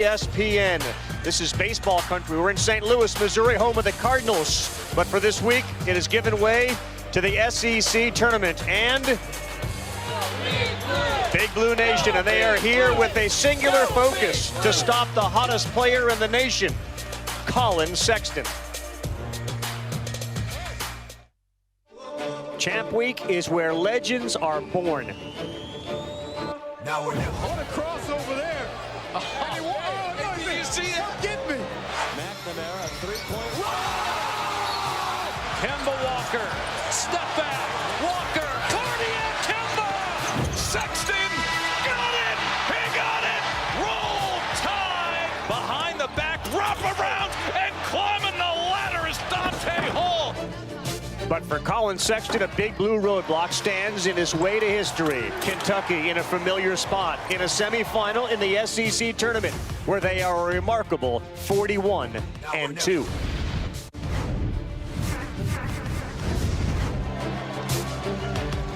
ESPN. This is baseball country. We're in St. Louis, Missouri, home of the Cardinals. But for this week, it has given way to the SEC tournament and Big Blue Nation. And they are here with a singular focus to stop the hottest player in the nation, Collin Sexton. Champ Week is where legends are born. Now we're on a crossover there. You see that? Get me. McNamara, three-point. Kemba Walker, step back. Walker, cardiac Kemba. Sexton got it. He got it. Roll Tide. Behind the back, wrap around, and climbing the ladder is Dante Hall. But for Collin Sexton, a big blue roadblock stands in his way to history. Kentucky in a familiar spot in a semifinal in the SEC tournament, where they are a remarkable 41-2.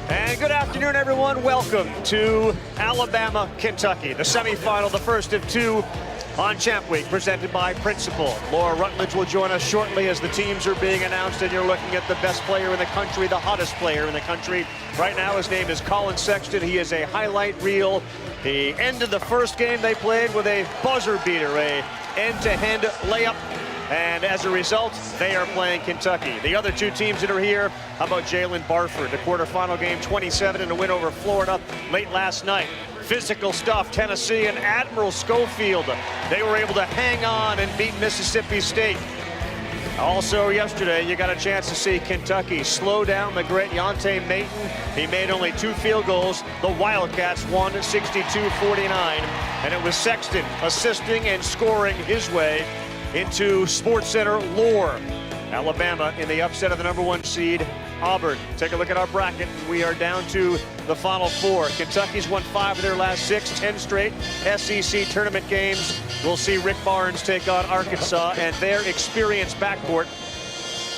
And good afternoon, everyone. Welcome to Alabama, Kentucky, the semifinal, the first of two on Champ Week, presented by Principal. Laura Rutledge will join us shortly as the teams are being announced, and you're looking at the best player in the country, the hottest player in the country. Right now, his name is Collin Sexton. He is a highlight reel. He ended the first game they played with a buzzer beater, a end-to-end layup. And as a result, they are playing Kentucky. The other two teams that are here, how about Jalen Barford, the quarterfinal game, 27 and a win over Florida late last night. Physical stuff, Tennessee and Admiral Schofield. They were able to hang on and beat Mississippi State. Also yesterday, you got a chance to see Kentucky slow down the great Yante Maton. He made only 2 field goals. The Wildcats won 62-49. And it was Sexton assisting and scoring his way into SportsCenter lore. Alabama in the upset of the #1 seed, Auburn. Take a look at our bracket. We are down to the Final Four. Kentucky's won 5 of their last 6, 10 straight SEC tournament games. We'll see Rick Barnes take on Arkansas and their experienced backcourt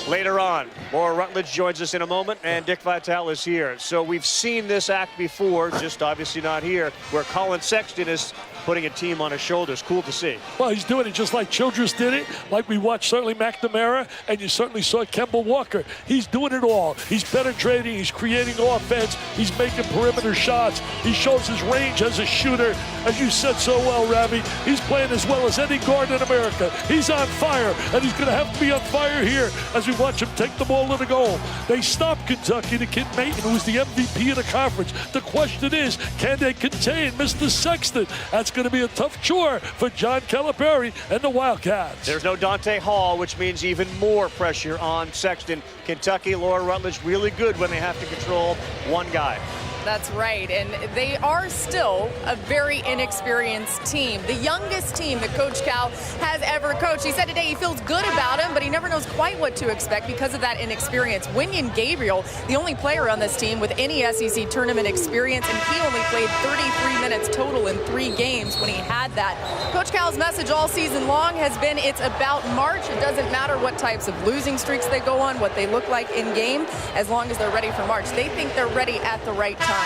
later on. Laura Rutledge joins us in a moment, and Dick Vitale is here. So we've seen this act before, just obviously not here, where Collin Sexton is putting a team on his shoulders. Cool to see. Well, he's doing it just like Childress did it, like we watched certainly McNamara, and you certainly saw Kemba Walker. He's doing it all. He's penetrating, he's creating offense, he's making perimeter shots, he shows his range as a shooter. As you said so well, Ravi, he's playing as well as any guard in America. He's on fire, and he's going to have to be on fire here as we watch him take the ball to the goal. They stopped Kentucky, the kid Maton, who was the MVP of the conference. The question is, can they contain Mr. Sexton? That's going to be a tough chore for John Calipari and the Wildcats. There's no Dante Hall, which means even more pressure on Sexton. Kentucky, Laura Rutledge, really good when they have to control one guy. That's right, and they are still a very inexperienced team. The youngest team that Coach Cal has ever coached. He said today he feels good about him, but he never knows quite what to expect because of that inexperience. Wynyan Gabriel, the only player on this team with any SEC tournament experience, and he only played 33 minutes total in 3 games when he had that. Coach Cal's message all season long has been it's about March. It doesn't matter what types of losing streaks they go on, what they look like in game, as long as they're ready for March. They think they're ready at the right time. All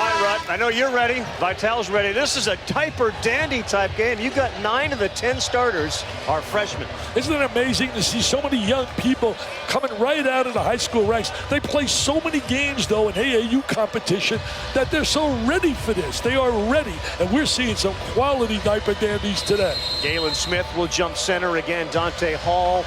right, Rut, I know you're ready. Vitale's ready. This is a Typer Dandy type game. You've got 9 of the 10 starters are freshmen. Isn't it amazing to see so many young people coming right out of the high school ranks? They play so many games, though, in AAU competition that they're so ready for this. They are ready, and we're seeing some quality Typer Dandies today. Galen Smith will jump center again. Dante Hall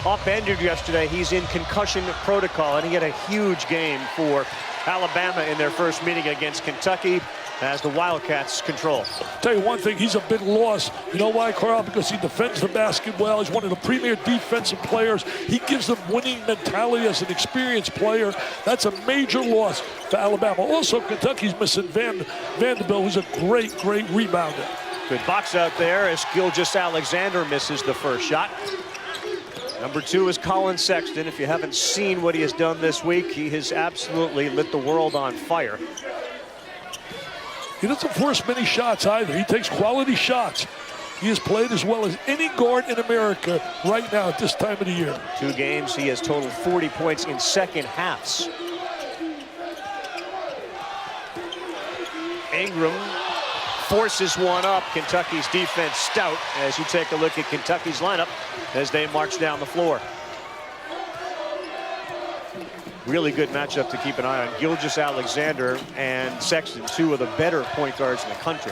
upended yesterday. He's in concussion protocol, and he had a huge game for Alabama in their first meeting against Kentucky as the Wildcats control. Tell you one thing, he's a big loss. You know why, Carl? Because he defends the basket well. He's one of the premier defensive players. He gives them winning mentality as an experienced player. That's a major loss for Alabama. Also, Kentucky's missing Vanderbilt, who's a great rebounder. Good box out there as Gilgeous-Alexander misses the first shot. Number 2 is Collin Sexton. If you haven't seen what he has done this week, he has absolutely lit the world on fire. He doesn't force many shots either. He takes quality shots. He has played as well as any guard in America right now at this time of the year. 2 games, he has totaled 40 points in second halves. Ingram forces one up. Kentucky's defense stout as you take a look at Kentucky's lineup as they march down the floor. Really good matchup to keep an eye on. Gilgeous-Alexander and Sexton, two of the better point guards in the country.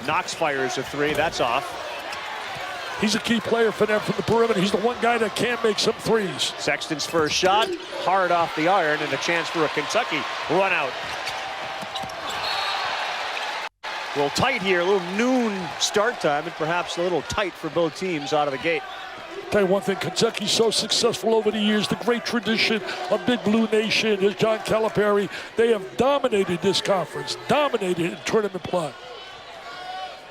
Knox fires a three. That's off. He's a key player for them from the perimeter. He's the one guy that can make some threes. Sexton's first shot, hard off the iron, and a chance for a Kentucky run out. A little tight here, a little noon start time, and perhaps a little tight for both teams out of the gate. Tell you one thing, Kentucky's so successful over the years, the great tradition of Big Blue Nation, is John Calipari. They have dominated this conference, dominated in tournament play.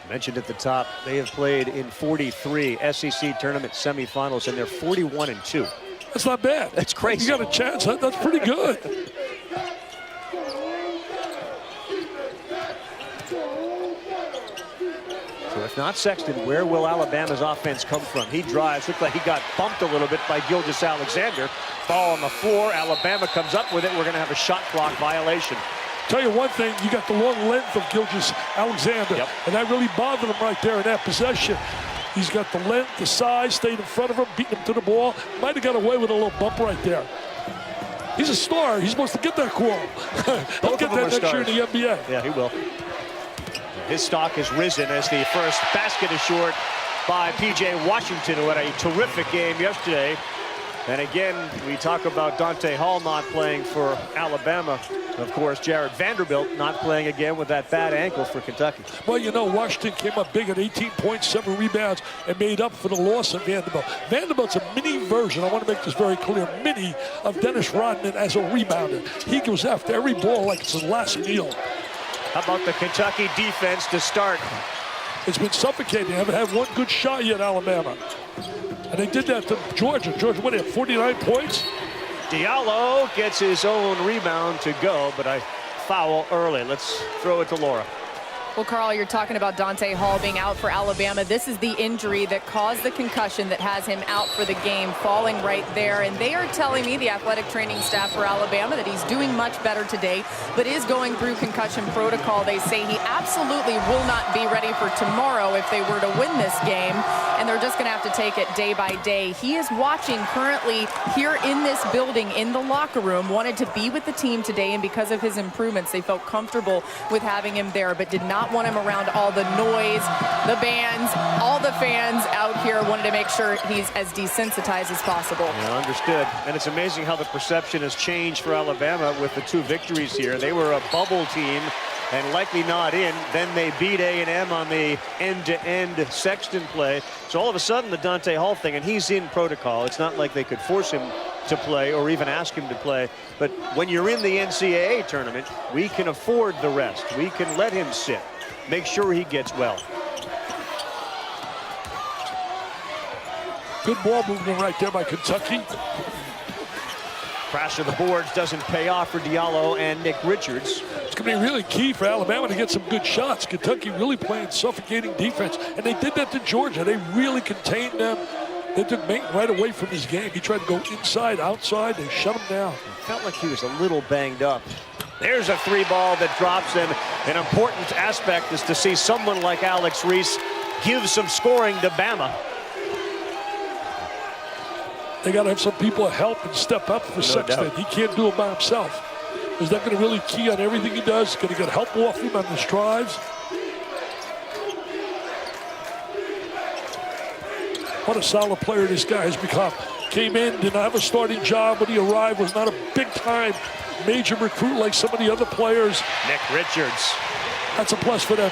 Mentioned at the top, they have played in 43 SEC tournament semifinals, and they're 41-2. That's not bad. That's crazy. You got a chance. That's pretty good. So if not Sexton, where will Alabama's offense come from? He drives. Looked like he got bumped a little bit by Gilgeous-Alexander. Ball on the floor. Alabama comes up with it. We're going to have a shot clock violation. Tell you one thing, you got the long length of Gilgeous-Alexander, and that really bothered him right there in that possession. He's got the length, the size, stayed in front of him, beating him to the ball. Might have got away with a little bump right there. He's a star. He's supposed to get that call. He'll get that next year in the NBA. Yeah, he will. His stock has risen as the first basket is short by P.J. Washington, who had a terrific game yesterday. And again, we talk about Dante Hall not playing for Alabama. Of course, Jared Vanderbilt not playing again with that bad ankle for Kentucky. Well, you know, Washington came up big at 18 points, 7 rebounds, and made up for the loss of Vanderbilt. Vanderbilt's a mini version, I want to make this very clear, mini of Dennis Rodman as a rebounder. He goes after every ball like it's his last meal. How about the Kentucky defense to start? It's been suffocating. They haven't had one good shot yet, Alabama. And they did that to Georgia. Georgia, what, they had 49 points? Diallo gets his own rebound to go, but I foul early. Let's throw it to Laura. Well, Carl, you're talking about Dante Hall being out for Alabama. This is the injury that caused the concussion that has him out for the game, falling right there. And they are telling me, the athletic training staff for Alabama, that he's doing much better today, but is going through concussion protocol. They say he absolutely will not be ready for tomorrow if they were to win this game, and they're just going to have to take it day by day. He is watching currently here in this building in the locker room, wanted to be with the team today, and because of his improvements, they felt comfortable with having him there, but did not want him around all the noise, the bands, all the fans out here. Wanted to make sure he's as desensitized as possible. Yeah, understood. And it's amazing how the perception has changed for Alabama with the 2 victories here. They were a bubble team and likely not in. Then they beat A&M on the end-to-end Sexton play. So all of a sudden the Dante Hall thing, and he's in protocol. It's not like they could force him to play or even ask him to play. But when you're in the NCAA tournament, we can afford the rest. We can let him sit. Make sure he gets well. Good ball movement right there by Kentucky. Crash of the boards doesn't pay off for Diallo and Nick Richards. It's going to be really key for Alabama to get some good shots. Kentucky really playing suffocating defense, and they did that to Georgia. They really contained them. They took Maine right away from his game. He tried to go inside, outside. They shut him down. Felt like he was a little banged up. There's a 3 ball that drops in. An important aspect is to see someone like Alex Reese give some scoring to Bama. They got to have some people help and step up for Sexton. He can't do it by himself. Is that going to really key on everything he does? Going to get help off him on his drives? What a solid player this guy has become. Came in, did not have a starting job when he arrived, was not a big-time major recruit like some of the other players. Nick Richards. That's a plus for them.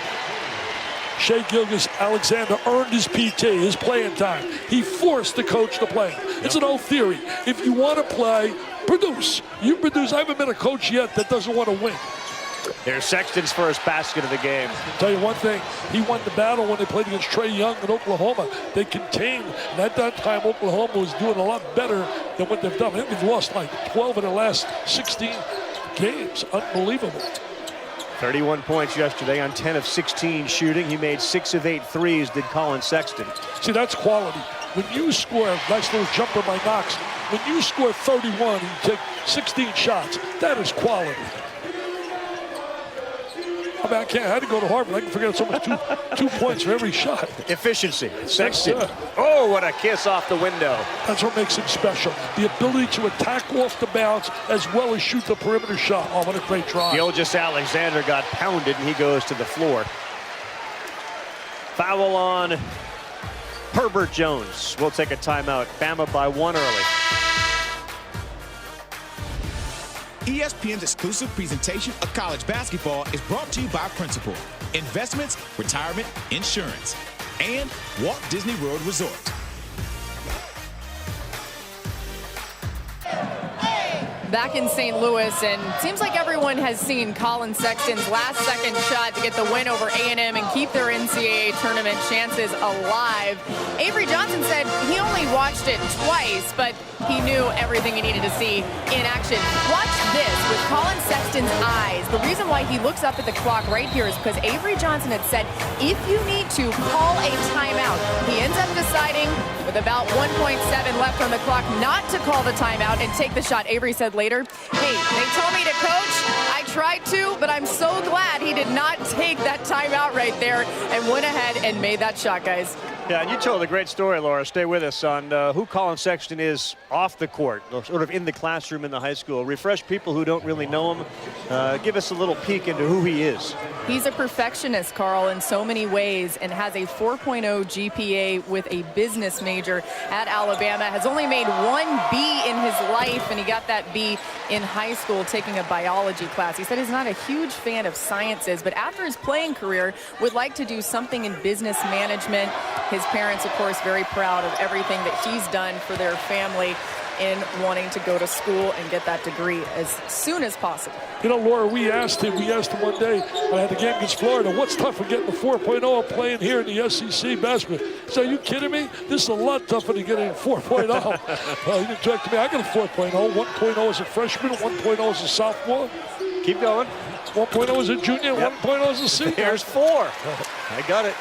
Shai Gilgeous-Alexander earned his PT, his playing time. He forced the coach to play. It's an old theory. If you want to play, produce. You produce. I haven't met a coach yet that doesn't want to win. There's Sexton's first basket of the game. I'll tell you one thing, he won the battle when they played against Trey Young in Oklahoma. They contained, and at that time Oklahoma was doing a lot better than what they've done. I think they've lost like 12 of their last 16 games. Unbelievable. 31 points yesterday on 10 of 16 shooting. He made 6 of 8 threes, did Colin Sexton. See, that's quality. When you score, nice little jumper by Knox, when you score 31 and you take 16 shots, that is quality. How I can't. I had to go to Harvard. I can forget so much 2 points for every shot. Efficiency. Sexton. Yes, oh, what a kiss off the window. That's what makes him special. The ability to attack off the bounce as well as shoot the perimeter shot. Oh, what a great drive. Gilgeous-Alexander got pounded, and he goes to the floor. Foul on Herbert Jones. We'll take a timeout. Bama by 1 early. ESPN's exclusive presentation of college basketball is brought to you by Principal, Investments, Retirement, Insurance, and Walt Disney World Resort. Back in St. Louis, and seems like everyone has seen Colin Sexton's last-second shot to get the win over A&M and keep their NCAA tournament chances alive. Avery Johnson said he only watched it twice, but he knew everything he needed to see in action. Watch this with Colin Sexton's eyes. The reason why he looks up at the clock right here is because Avery Johnson had said, if you need to, call a timeout. He ends up deciding, with about 1.7 left on the clock, not to call the timeout and take the shot. Avery said later, hey, they told me to coach. I tried to, but I'm so glad he did not take that timeout right there and went ahead and made that shot, guys. Yeah, and you told a great story, Laura. Stay with us on who Colin Sexton is off the court, sort of in the classroom in the high school. Refresh people who don't really know him. Give us a little peek into who he is. He's a perfectionist, Carl, in so many ways, and has a 4.0 GPA with a business major at Alabama. Has only made one B in his life, and he got that B in high school taking a biology class. He said he's not a huge fan of sciences, but after his playing career, would like to do something in business management. His parents, of course, very proud of everything that he's done for their family in wanting to go to school and get that degree as soon as possible. You know, Laura, we asked him one day at the game against Florida, what's tougher getting the 4.0 playing here in the SEC basketball? He said, are you kidding me? This is a lot tougher than getting a 4.0. Well, he didn't talk to me. I got a 4.0. 1.0 as a freshman, 1.0 as a sophomore. Keep going. 1.0 as a junior, yep. 1.0 as a senior. There's 4. I got it.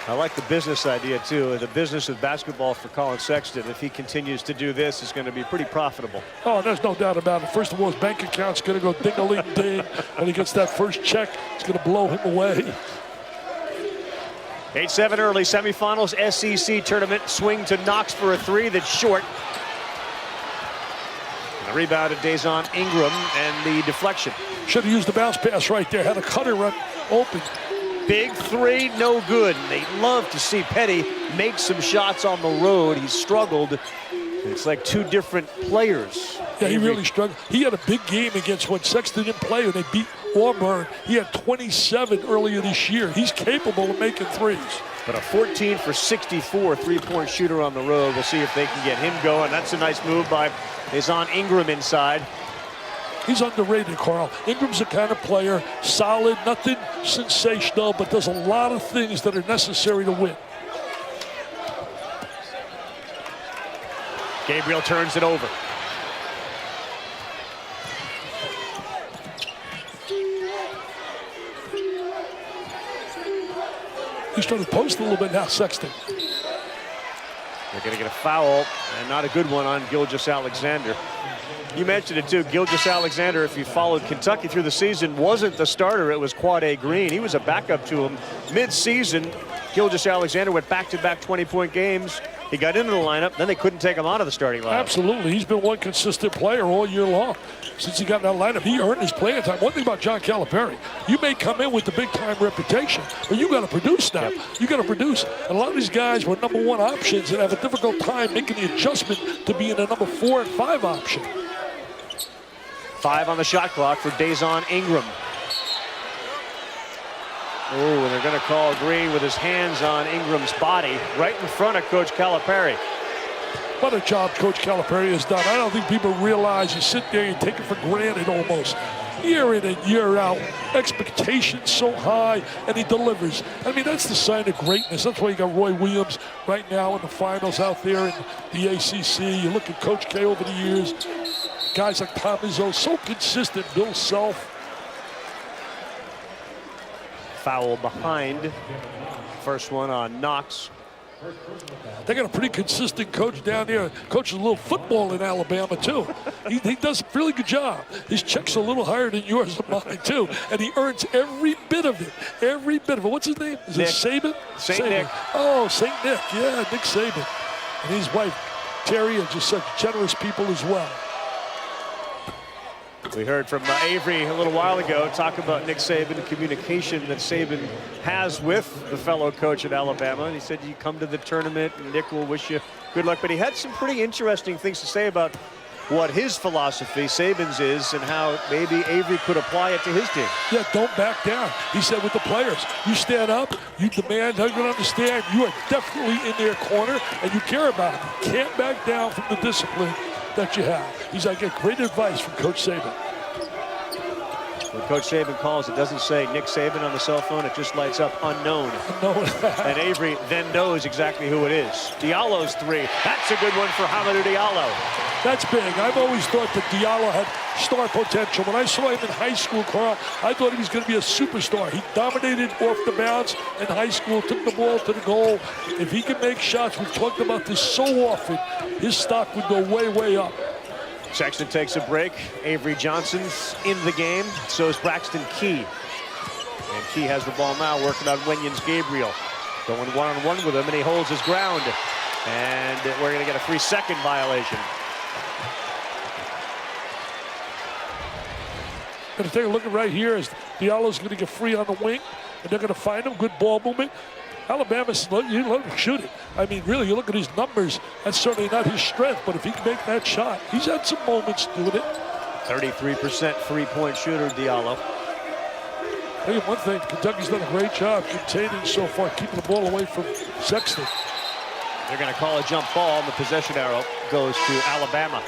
I like the business idea, too. The business of basketball for Colin Sexton, if he continues to do this, is going to be pretty profitable. Oh, there's no doubt about it. First of all, his bank account's going to go ding-a-ling-ding. When he gets that first check, it's going to blow him away. 8-7 early semifinals SEC tournament. Swing to Knox for a 3 that's short. The rebound of Dazon Ingram and the deflection. Should have used the bounce pass right there. Had a cutter run open. Big 3, no good. They love to see Petty make some shots on the road. He's struggled. It's like 2 different players. Yeah, he really struggled. He had a big game against when Sexton didn't play when they beat Auburn. He had 27 earlier this year. He's capable of making threes. But a 14 for 64 3-point shooter on the road. We'll see if they can get him going. That's a nice move by Dazon Ingram inside. He's underrated, Carl. Ingram's the kind of player, solid, nothing sensational, but does a lot of things that are necessary to win. Gabriel turns it over. He's trying to post a little bit now, Sexton. They're going to get a foul, and not a good one on Gilgeous-Alexander. You mentioned it too, Gilgeous-Alexander, if you followed Kentucky through the season, wasn't the starter. It was Quade Green. He was a backup to him. Mid-season, Gilgeous-Alexander went back-to-back 20-point games. He got into the lineup, then they couldn't take him out of the starting lineup. Absolutely. He's been one consistent player all year long. Since he got in that lineup, he earned his playing time. One thing about John Calipari, you may come in with the big-time reputation, but you got to produce now. You got to produce. And a lot of these guys were number 1 options and have a difficult time making the adjustment to being a number 4 and 5 option. 5 on the shot clock for Dazon Ingram. Oh, and they're going to call Green with his hands on Ingram's body right in front of Coach Calipari. What a job Coach Calipari has done. I don't think people realize you sit there, you take it for granted almost. Year in and year out, expectations so high, and he delivers. I mean, that's the sign of greatness. That's why you got Roy Williams right now in the finals out there in the ACC. You look at Coach K over the years. Guys like Tom Izzo, so consistent. Bill Self. Foul behind. First one on Knox. They got a pretty consistent coach down there. Coaches a little football in Alabama, too. He does a really good job. His check's a little higher than yours and mine, too. And he earns every bit of it. Every bit of it. What's his name? Is Nick. it Saban? Saint Nick. Oh, St. Nick. Yeah, Nick Saban. And his wife, Terry, are just such generous people as well. We heard from Avery a little while ago talk about Nick Saban, the communication that Saban has with the fellow coach at Alabama. And he said, you come to the tournament and Nick will wish you good luck. But he had some pretty interesting things to say about what his philosophy, Saban's, is and how maybe Avery could apply it to his team. Yeah, don't back down. He said with the players, you stand up, you demand, you can understand, you are definitely in their corner and you care about it. You can't back down from the discipline that you have. He's like, get great advice from Coach Saban. When Coach Saban calls, it doesn't say Nick Saban on the cell phone. It just lights up unknown. And Avery then knows exactly who it is. Diallo's three. That's a good one for Hamidou Diallo. That's big. I've always thought that Diallo had star potential. When I saw him in high school, Carl, I thought he was going to be a superstar. He dominated off the bounce in high school, took the ball to the goal. If he can make shots, we've talked about this so often, his stock would go way, way up. Sexton takes a break. Avery Johnson's in the game. So is Braxton Key. And Key has the ball now, working on Wenyon's Gabriel. Going one-on-one with him, and he holds his ground. And we're going to get a 3-second violation. Going to take a look at right here as Diallo's going to get free on the wing. And they're going to find him. Good ball movement. Alabama's, you let him shoot it. I mean, really, you look at his numbers, that's certainly not his strength, but if he can make that shot, he's had some moments doing it. 33% three-point shooter, Diallo. Tell you one thing, Kentucky's done a great job containing so far, keeping the ball away from Sexton. They're going to call a jump ball, and the possession arrow goes to Alabama.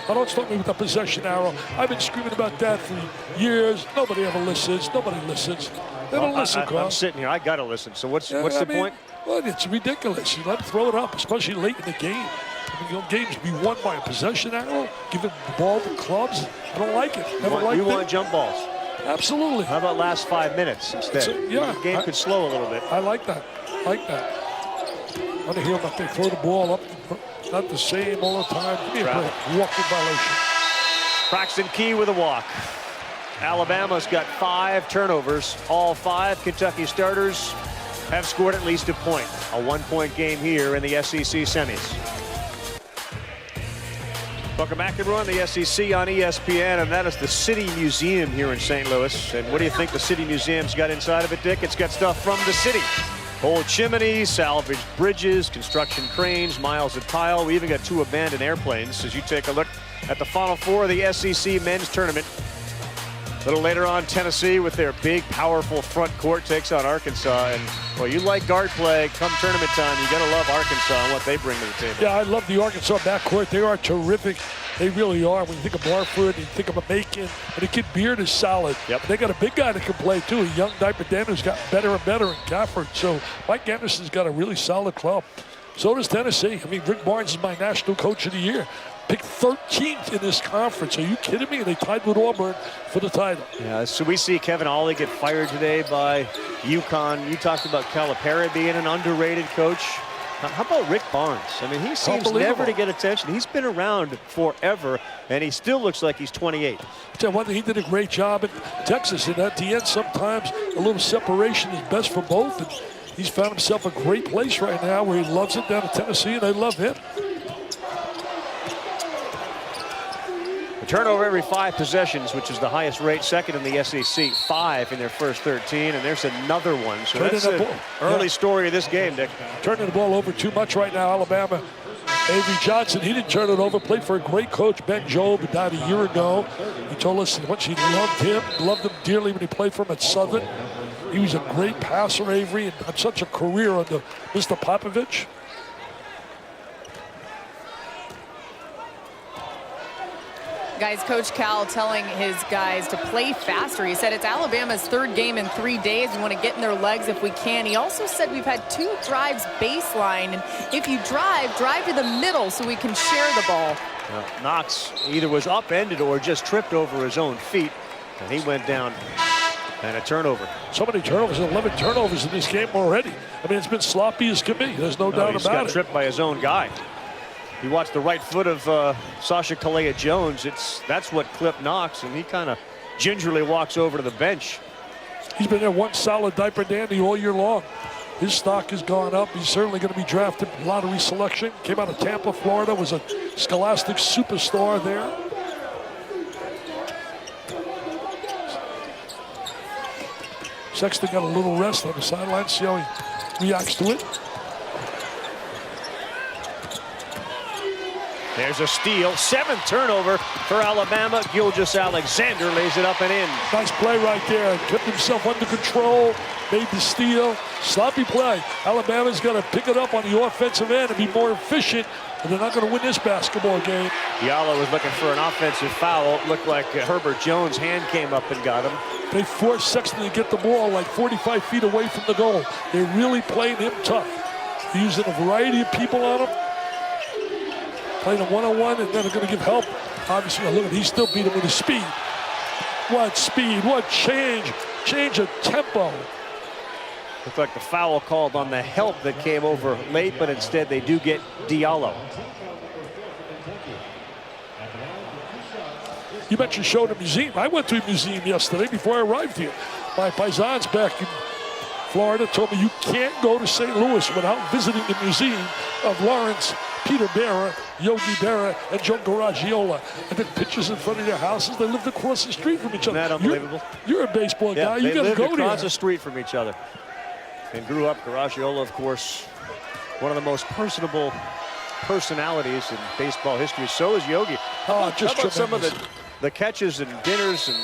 Don't stop me with the possession arrow. I've been screaming about that for years. Nobody ever listens. Nobody listens. They don't listen, Carl. I'm sitting here. I got to listen. So what's the point? Well, it's ridiculous. You let him throw it up, especially late in the game. I mean, games be won by a possession arrow, giving the ball to clubs. I don't like it. You want jump balls? Absolutely. How about last 5 minutes instead? Yeah. The game could slow a little bit. I like that. I like that. I want to hear about they throw the ball up. Not the same all the time. Give me a break. Walking violation. Braxton Key with a walk. Alabama's got 5 turnovers. All 5 Kentucky starters have scored at least a point. A 1-point game here in the SEC semis. Welcome back, everyone. The SEC on ESPN, and that is the City Museum here in St. Louis. And what do you think the City Museum's got inside of it, Dick? It's got stuff from the city. Old chimneys, salvaged bridges, construction cranes, miles of tile. We even got 2 abandoned airplanes as you take a look at the Final Four of the SEC men's tournament. A little later on, Tennessee with their big, powerful front court takes on Arkansas. And, well, you like guard play. Come tournament time, you got to love Arkansas and what they bring to the table. Yeah, I love the Arkansas backcourt. They are terrific. They really are. When you think of Barford, you think of a Macon, and the kid Beard is solid. Yep. They got a big guy that can play, too. A young Diaper Dan who's gotten better and better in Gafford. So Mike Anderson's got a really solid club. So does Tennessee. I mean, Rick Barnes is my national coach of the year. Picked 13th in this conference. Are you kidding me? They tied with Auburn for the title. Yeah, so we see Kevin Ollie get fired today by UConn. You talked about Calipari being an underrated coach. How about Rick Barnes? I mean, he seems never to get attention. He's been around forever, and he still looks like he's 28. Tell you one thing, he did a great job in Texas, and at the end, sometimes a little separation is best for both. And he's found himself a great place right now where he loves it down in Tennessee, and they love him. A turnover every 5 possessions, which is the highest rate, second in the SEC. 5 in their first 13, and there's another one. So that's an early story of this game, Dick. Turning the ball over too much right now, Alabama. Avery Johnson, he didn't turn it over. Played for a great coach, Ben Jobe, who died a year ago. He told us how much he loved him dearly when he played for him at Southern. He was a great passer, Avery, and had such a career under Mr. Popovich. Guys, Coach Cal telling his guys to play faster. He said it's Alabama's 3rd game in 3 days. We want to get in their legs if we can. He also said we've had 2 drives baseline. And if you drive to the middle so we can share the ball. Knox either was upended or just tripped over his own feet. And he went down And a turnover. So many turnovers, 11 turnovers in this game already. I mean, it's been sloppy as can be. There's no doubt He's about got it. tripped by his own guy. You watch the right foot of Sasha Kalea-Jones. That's what Clip knocks, and he kind of gingerly walks over to the bench. He's been there one solid diaper dandy all year long. His stock has gone up. He's certainly going to be drafted lottery selection. Came out of Tampa, Florida, was a scholastic superstar there. Sexton got a little rest on the sideline. See how he reacts to it. There's a steal. 7th turnover for Alabama. Gilgeous-Alexander lays it up and in. Nice play right there. Kept himself under control. Made the steal. Sloppy play. Alabama's got to pick it up on the offensive end and be more efficient. And they're not going to win this basketball game. Diallo was looking for an offensive foul. It looked like Herbert Jones' hand came up and got him. They forced Sexton to get the ball like 45 feet away from the goal. They're really playing him tough. Using a variety of people on him. Playing a one-on-one, and then they're going to give help. Obviously, look at he still beat him with his speed. What speed, what change of tempo. Looked like the foul called on the help that came over late, but instead they do get Diallo. You mentioned showing a museum. I went to a museum yesterday before I arrived here. My paisans back in Florida told me you can't go to St. Louis without visiting the museum of Lawrence, Peter Berra, Yogi Berra, and Joe Garagiola. And then pictures in front of their houses. They lived across the street from each other. Isn't that unbelievable? You're a baseball guy. You got to go there. They lived across the street from each other. And grew up. Garagiola, of course, one of the most personable personalities in baseball history. So is Yogi. How about some of the catches and dinners and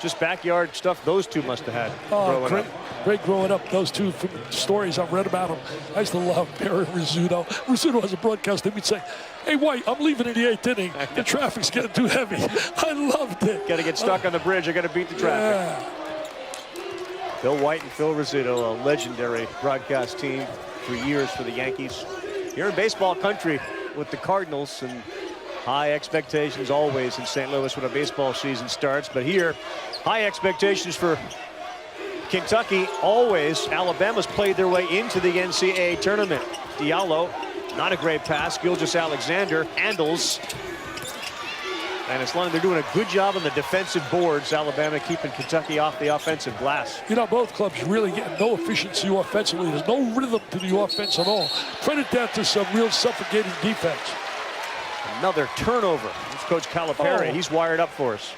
just backyard stuff those two must have had growing up. Great growing up. Those two, from the stories I've read about them. I used to love Barry Rizzuto. Rizzuto has a broadcast. He would say, "Hey, White, I'm leaving in the 8th inning. The traffic's getting too heavy." I loved it. Got to get stuck on the bridge. I got to beat the traffic. Yeah. Bill White and Phil Rizzuto, a legendary broadcast team for years for the Yankees. You're in baseball country with the Cardinals, and high expectations always in St. Louis when a baseball season starts. But here, high expectations for Kentucky always. Alabama's played their way into the NCAA tournament. Diallo, not a great pass. Gilgeous-Alexander handles. And as long as they're doing a good job on the defensive boards, Alabama keeping Kentucky off the offensive glass. You know, both clubs really getting no efficiency offensively. There's no rhythm to the offense at all. Credit that to some real suffocating defense. Another turnover. It's Coach Calipari. He's wired up for us.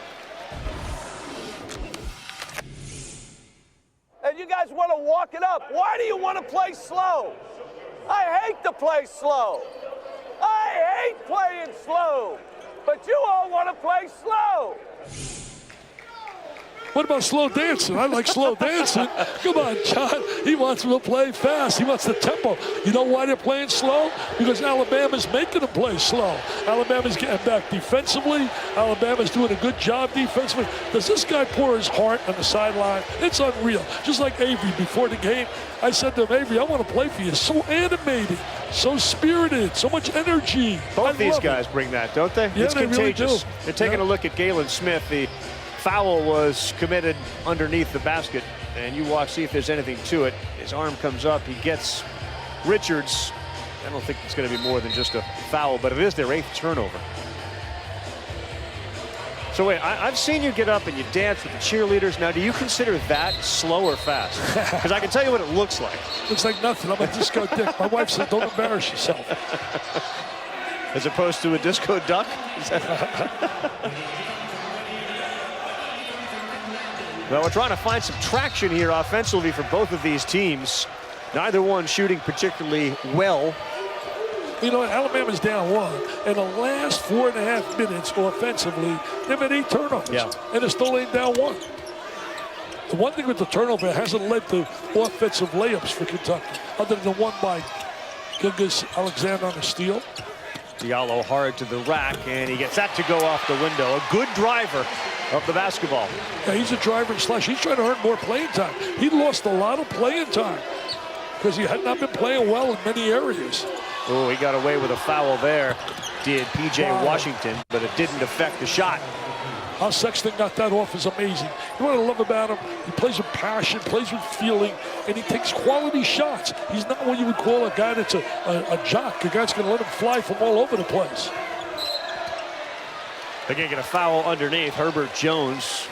And you guys want to walk it up. Why do you want to play slow? I hate to play slow. I hate playing slow. But you all want to play slow. What about slow dancing? I like slow dancing. Come on, John. He wants them to play fast. He wants the tempo. You know why they're playing slow? Because Alabama's making them play slow. Alabama's getting back defensively. Alabama's doing a good job defensively. Does this guy pour his heart on the sideline? It's unreal. Just like Avery before the game. I said to him, Avery, I want to play for you. So animated, so spirited, so much energy. Both these guys bring that, don't they? Yeah, it's they contagious. really do. They're taking a look at Galen Smith. The foul was committed underneath the basket, and you watch, see if there's anything to it. His arm comes up, he gets Richards. I don't think it's going to be more than just a foul, but it is their 8th turnover. So wait, I've seen you get up and you dance with the cheerleaders. Now, do you consider that slow or fast? Because I can tell you what it looks like. Looks like nothing. I'm a disco dick. My wife said, don't embarrass yourself. As opposed to a disco duck? Well, we're trying to find some traction here offensively for both of these teams. Neither one shooting particularly well. You know, Alabama's down 1. In the last 4.5 minutes offensively, they've had 8 turnovers. Yeah. And they're still laying down 1. The one thing with the turnover, it hasn't led to offensive layups for Kentucky, other than the one by Gilgeous-Alexander on the steal. Diallo hard to the rack, and he gets that to go off the window. A good driver of the basketball. Yeah, he's a driver and slash. He's trying to earn more playing time. He lost a lot of playing time because he had not been playing well in many areas. Oh, he got away with a foul there, did P.J. Washington, but it didn't affect the shot. How Sexton got that off is amazing. You know what I love about him? He plays with passion, plays with feeling, and he takes quality shots. He's not what you would call a guy that's a jock, a guy that's going to let him fly from all over the place. They're going to get a foul underneath. Herbert Jones.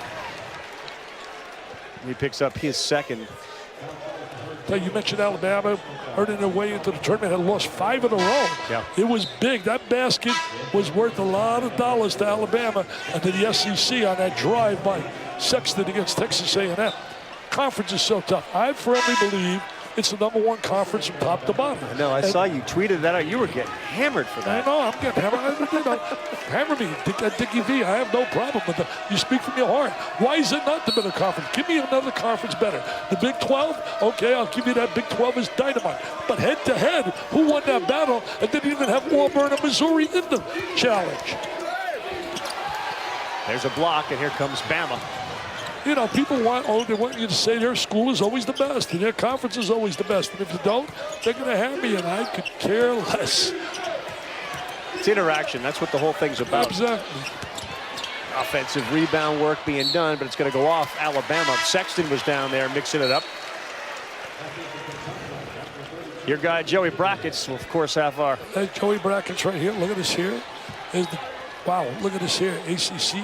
He picks up his second. You mentioned Alabama earning their way into the tournament, had lost 5 in a row. Yeah. It was big. That basket was worth a lot of dollars to Alabama and to the SEC on that drive by Sexton against Texas A&M. Conference is so tough. I firmly believe it's the #1 conference from top to bottom. I know. I saw you tweeted that out. You were getting hammered for that. I know. I'm getting hammered. Hammer me, Dickie V. I have no problem with that. You speak from your heart. Why is it not the better conference? Give me another conference better. The Big 12? Okay, I'll give you that. Big 12 is dynamite. But head-to-head, who won that battle and didn't even have Auburn and Missouri in the challenge? There's a block, and here comes Bama. You know, people they want you to say their school is always the best and their conference is always the best. And if you don't, they're going to have me, and I could care less. It's interaction. That's what the whole thing's about. Exactly. Offensive rebound work being done, but it's going to go off Alabama. Sexton was down there mixing it up. Your guy, Joey Brackett's, will, of course, have our... Hey, Joey Brackett's right here. Look at this here. Wow, look at this here. ACC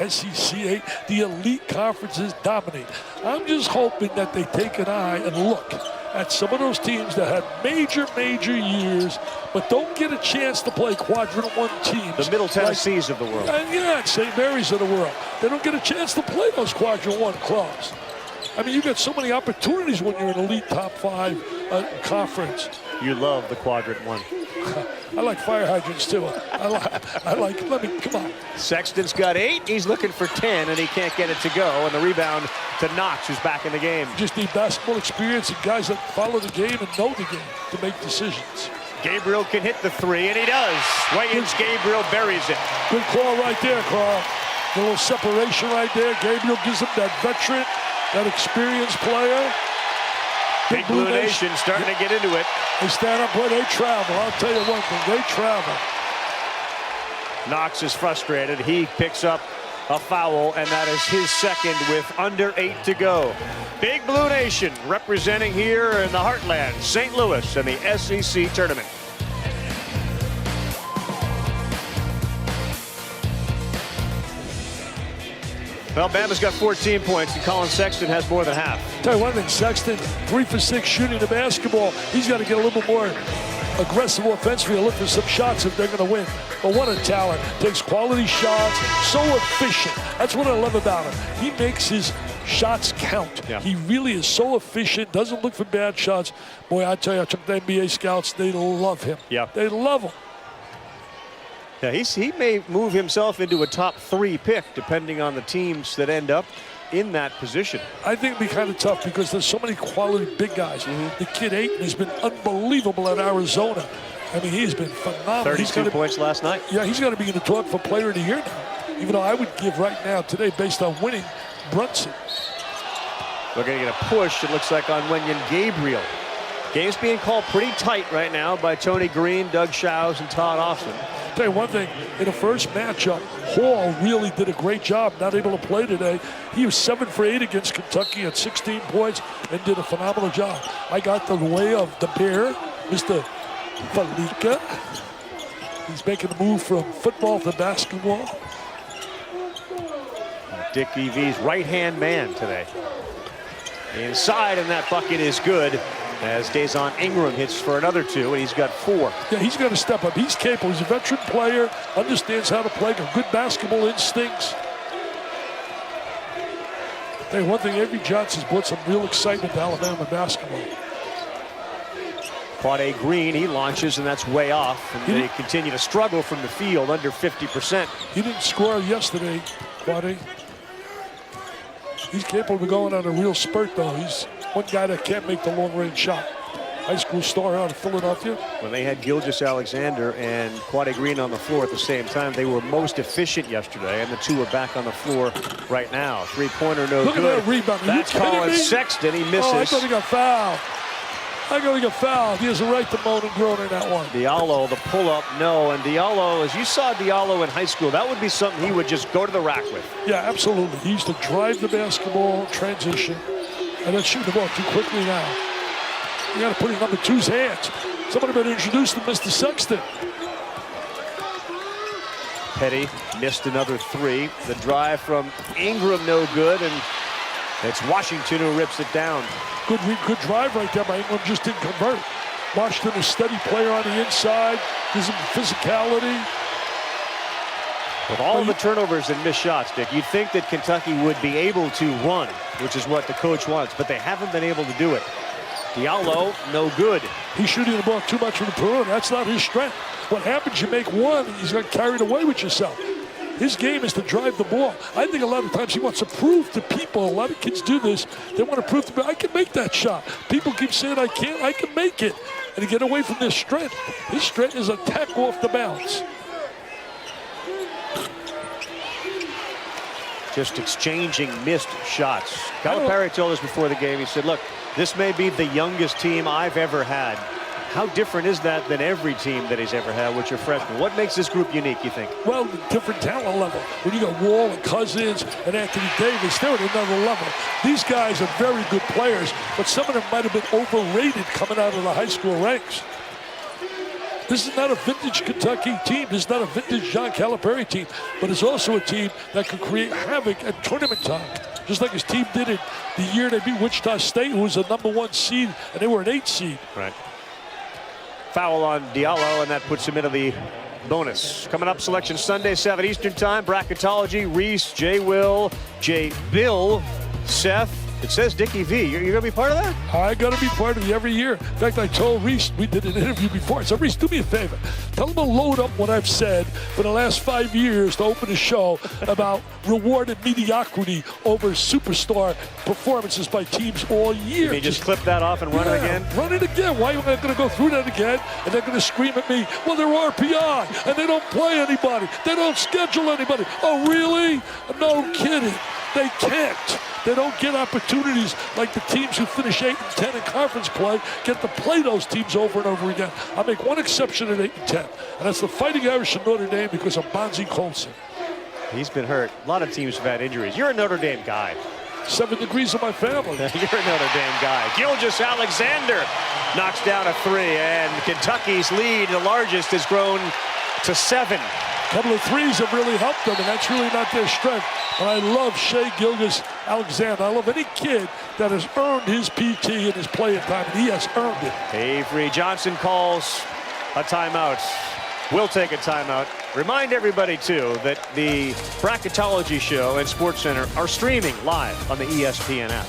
8, SEC 8. The elite conferences dominate. I'm just hoping that they take an eye and look at some of those teams that had major years, but don't get a chance to play quadrant 1 teams. The Middle Tennessees of the world. And St. Mary's of the world. They don't get a chance to play those quadrant 1 clubs. I mean, you get so many opportunities when you're an elite top 5 conference. You love the quadrant 1. I like fire hydrants too. Come on. Sexton's got 8. He's looking for 10, and he can't get it to go. And the rebound to Knox, who's back in the game. Just need basketball experience and guys that follow the game and know the game to make decisions. Gabriel can hit the 3, and he does. Wayans Gabriel buries it. Good call right there, Carl. A little separation right there. Gabriel gives him that veteran, that experienced player. Big Blue Nation starting to get into it. They stand up where they travel. I'll tell you one thing, they travel. Knox is frustrated. He picks up a foul, and that is his second with under 8 to go. Big Blue Nation representing here in the heartland, St. Louis, in the SEC tournament. Well, Bama's got 14 points, and Colin Sexton has more than half. Tell you one thing, Sexton, 3 for 6 shooting the basketball. He's got to get a little bit more aggressive offensively and look for some shots if they're going to win. But what a talent. Takes quality shots, so efficient. That's what I love about him. He makes his shots count. Yeah. He really is so efficient, doesn't look for bad shots. Boy, I tell you, I took the NBA scouts, they love him. Yeah. They love him. Yeah, he may move himself into a top 3 pick, depending on the teams that end up in that position. I think it'd be kind of tough because there's so many quality big guys. The kid Ayton has been unbelievable at Arizona. I mean, he's been phenomenal. 32 points last night. Yeah, he's got to be in the talk for player of the year now. Even though I would give right now today, based on winning, Brunson. We're going to get a push, it looks like, on Wenyen Gabriel. Game's being called pretty tight right now by Tony Green, Doug Shows, and Todd Austin. I'll tell you one thing, in the first matchup, Hall really did a great job, not able to play today. He was 7 for 8 against Kentucky at 16 points and did a phenomenal job. I got the way of the Bear, Mr. Falika. He's making the move from football to basketball. Dick EV's right-hand man today. Inside, and that bucket is good. As Dazon Ingram hits for another 2, and he's got 4. Yeah, he's got to step up. He's capable. He's a veteran player, understands how to play, got good basketball instincts. Tell you one thing, Avery Johnson's brought some real excitement to Alabama basketball. Quade Green, he launches, and that's way off. And they continue to struggle from the field, under 50%. He didn't score yesterday, Quade. He's capable of going on a real spurt, though. He's one guy that can't make the long-range shot. High school star out of Philadelphia. When they had Gilgeous-Alexander and Quade Green on the floor at the same time, they were most efficient yesterday, and the 2 are back on the floor right now. 3-pointer, no good. Look at that rebound. That's Colin Sexton. He misses. Oh, I thought he got fouled. I'm going to get fouled. He has a right to moan and groan in that one. Diallo, the pull-up, no. And Diallo, as you saw Diallo in high school, that would be something he would just go to the rack with. Yeah, absolutely. He used to drive the basketball, transition, and then shoot the ball too quickly now. You got to put it in number 2's hands. Somebody better introduce them, Mr. Sexton. Petty missed another 3. The drive from Ingram, no good, and it's Washington who rips it down. Good drive right there by Ingram, just didn't convert. Washington, a steady player on the inside, gives him physicality. With all the turnovers and missed shots, Dick, you'd think that Kentucky would be able to run, which is what the coach wants, but they haven't been able to do it. Diallo, no good. He's shooting the ball too much from the perimeter. That's not his strength. What happens, you make one, and he's got carried away with yourself. His game is to drive the ball. I think a lot of times he wants to prove to people. A lot of kids do this. They want to prove to me, I can make that shot. People keep saying I can't. I can make it. And to get away from their strength. His strength is attack off the bounce. Just exchanging missed shots. Calipari told us before the game, he said, look, this may be the youngest team I've ever had. How different is that than every team that he's ever had, which are freshmen? What makes this group unique, you think? Well, different talent level. When you got Wall and Cousins and Anthony Davis, they're at another level. These guys are very good players, but some of them might have been overrated coming out of the high school ranks. This is not a vintage Kentucky team. This is not a vintage John Calipari team, but it's also a team that can create havoc at tournament time. Just like his team did it the year they beat Wichita State, who was a #1 seed, and they were an 8 seed. Right. Foul on Diallo, and that puts him into the bonus. Coming up, Selection Sunday, 7 Eastern Time. Bracketology, Reese, J. Will, J. Bill, Seth. It says Dickie V. You're going to be part of that? I got to be part of it every year. In fact, I told Reese, we did an interview before. I said, Reese, do me a favor. Tell him to load up what I've said for the last 5 years to open the show about rewarded mediocrity over superstar performances by teams all year. Can you just clip that off and run it again? Run it again. Why am I going to go through that again? And they're going to scream at me, well, they're RPI, and they don't play anybody. They don't schedule anybody. Oh, really? No kidding. They can't. They don't get opportunities like the teams who finish 8 and 10 in conference play get to play those teams over and over again. I make one exception at 8 and 10, and that's the Fighting Irish of Notre Dame because of Bonzie Colson. He's been hurt. A lot of teams have had injuries. You're a Notre Dame guy. 7 degrees of my family. You're a Notre Dame guy. Gilgeous Alexander knocks down a 3, and Kentucky's lead, the largest, has grown to 7. A couple of threes have really helped them, and that's really not their strength. But I love Shai Gilgeous-Alexander. I love any kid that has earned his PT and his playing time, and he has earned it. Avery Johnson calls a timeout. We'll take a timeout. Remind everybody, too, that the Bracketology Show and SportsCenter are streaming live on the ESPN app.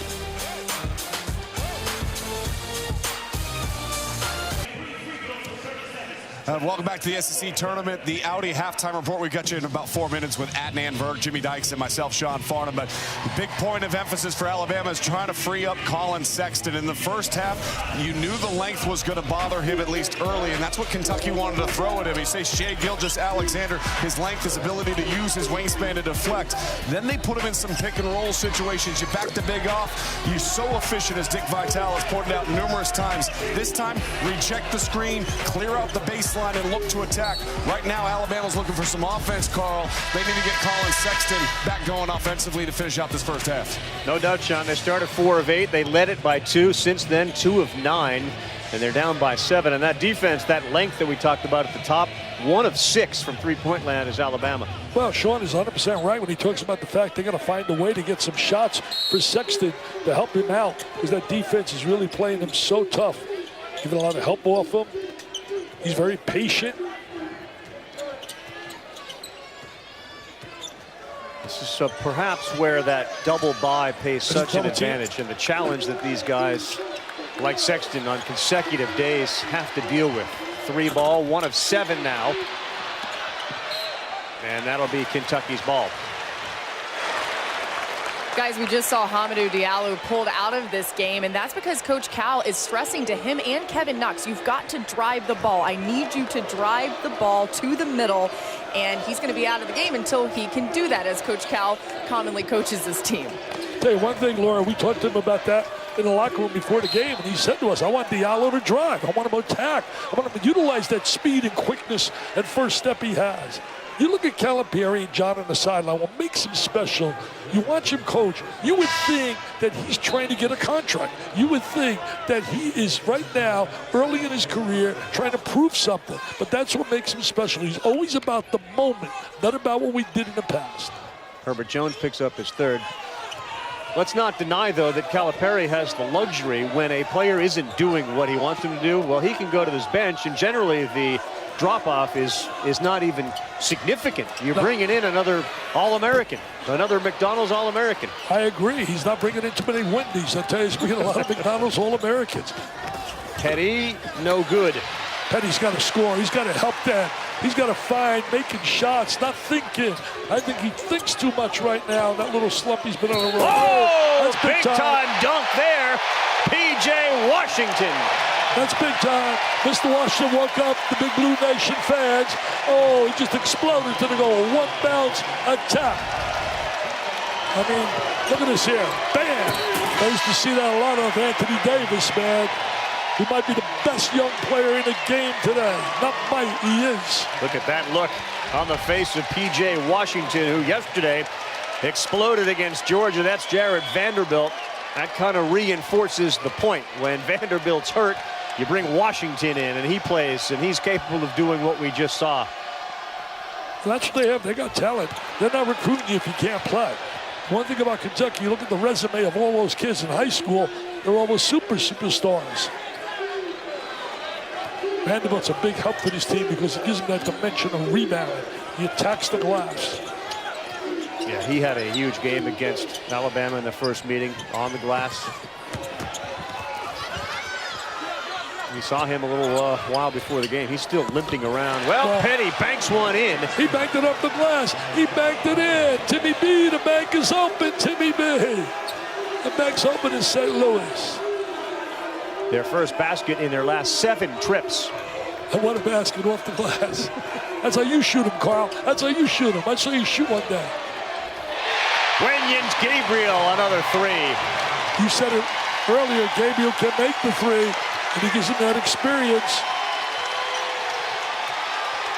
Welcome back to the SEC Tournament. The Audi halftime report. We got you in about 4 minutes with Adnan Berg, Jimmy Dykes, and myself, Sean Farnham. But the big point of emphasis for Alabama is trying to free up Colin Sexton. In the first half, you knew the length was going to bother him at least early, and that's what Kentucky wanted to throw at him. You say Shai Gilgeous-Alexander, his length, his ability to use his wingspan to deflect. Then they put him in some pick and roll situations. You back the big off. You're so efficient, as Dick Vitale has pointed out numerous times. This time, reject the screen, clear out the baseline, and look to attack. Right now, Alabama's looking for some offense, Carl. They need to get Colin Sexton back going offensively to finish out this first half. No doubt, Sean. They started 4 of 8. They led it by 2. Since then, 2 of 9. And they're down by 7. And that defense, that length that we talked about at the top, 1 of 6 from three-point land is Alabama. Well, Sean is 100% right when he talks about the fact they're going to find a way to get some shots for Sexton to help him out, because that defense is really playing him so tough. Giving a lot of help off him. He's very patient. This is perhaps where that double bye pays such an advantage, and the challenge that these guys like Sexton on consecutive days have to deal with. 3 ball, 1 of 7 now. And that'll be Kentucky's ball. Guys, we just saw Hamidou Diallo pulled out of this game, and that's because Coach Cal is stressing to him and Kevin Knox, you've got to drive the ball. I need you to drive the ball to the middle, and he's going to be out of the game until he can do that, as Coach Cal commonly coaches his team. Tell you one thing, Laura, we talked to him about that. in the locker room before the game, and he said to us, I want Diallo to drive. I want him to attack. I want him to utilize that speed and quickness and first step he has. You look at Calipari and John on the sideline, what makes him special, you watch him coach, you would think that he's trying to get a contract. You would think that he is right now, early in his career, trying to prove something. But that's what makes him special. He's always about the moment, not about what we did in the past. Herbert Jones picks up his third. Let's not deny, though, that Calipari has the luxury when a player isn't doing what he wants him to do. Well, he can go to his bench, and generally the drop-off is not even significant. You're bringing in another All-American, another McDonald's All-American. I agree. He's not bringing in too many Wendy's. I tell you, he's bringing a lot of McDonald's All-Americans. Petty, no good. Petty's got to score. He's got to help that. He's got to find making shots, not thinking. I think he thinks too much right now. That little slump he's been on a roll. Oh, that's big time dunk there. P.J. Washington. That's big time. Mr. Washington woke up, the Big Blue Nation fans. Oh, he just exploded to the goal. One bounce attack. I mean, look at this here. Bam! I used to see that a lot of Anthony Davis, man. He might be the best young player in the game today. Not might, he is. Look at that look on the face of P.J. Washington, who yesterday exploded against Georgia. That's Jared Vanderbilt. That kind of reinforces the point. When Vanderbilt's hurt, you bring Washington in, and he plays, and he's capable of doing what we just saw. That's what they have. They got talent. They're not recruiting you if you can't play. One thing about Kentucky, you look at the resume of all those kids in high school, they're almost superstars. Vanderbilt's a big help for this team because it gives him that dimension of rebound. He attacks the glass. Yeah, he had a huge game against Alabama in the first meeting on the glass. We saw him a little while before the game. He's still limping around. Well, Petty banks one in. He banked it up the glass. He banked it in. Timmy B, the bank is open. Timmy B. The bank's open in St. Louis. Their first basket in their last 7 trips. And what a basket off the glass. That's how you shoot him, Carl. That's how you shoot him. I saw you shoot one day. Gabriel, another 3. You said it earlier, Gabriel can make the 3, and he gives him that experience.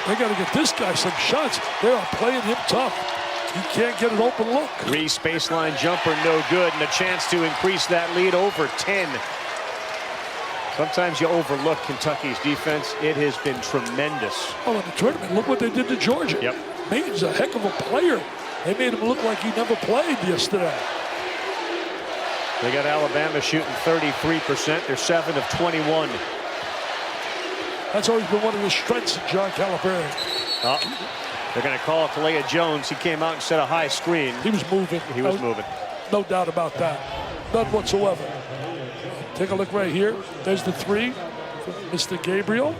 They got to get this guy some shots. They are playing him tough. He can't get an open look. Reese baseline jumper, no good, and a chance to increase that lead over 10. Sometimes you overlook Kentucky's defense. It has been tremendous. Oh, in the tournament, look what they did to Georgia. Yep. Mayton's a heck of a player. They made him look like he never played yesterday. They got Alabama shooting 33%. They're 7 of 21. That's always been one of the strengths of John Calipari. Oh, they're going to call Kalea Jones. He came out and set a high screen. He was moving. He was moving. No doubt about that. None whatsoever. Take a look right here. There's the 3 from Mr. Gabriel.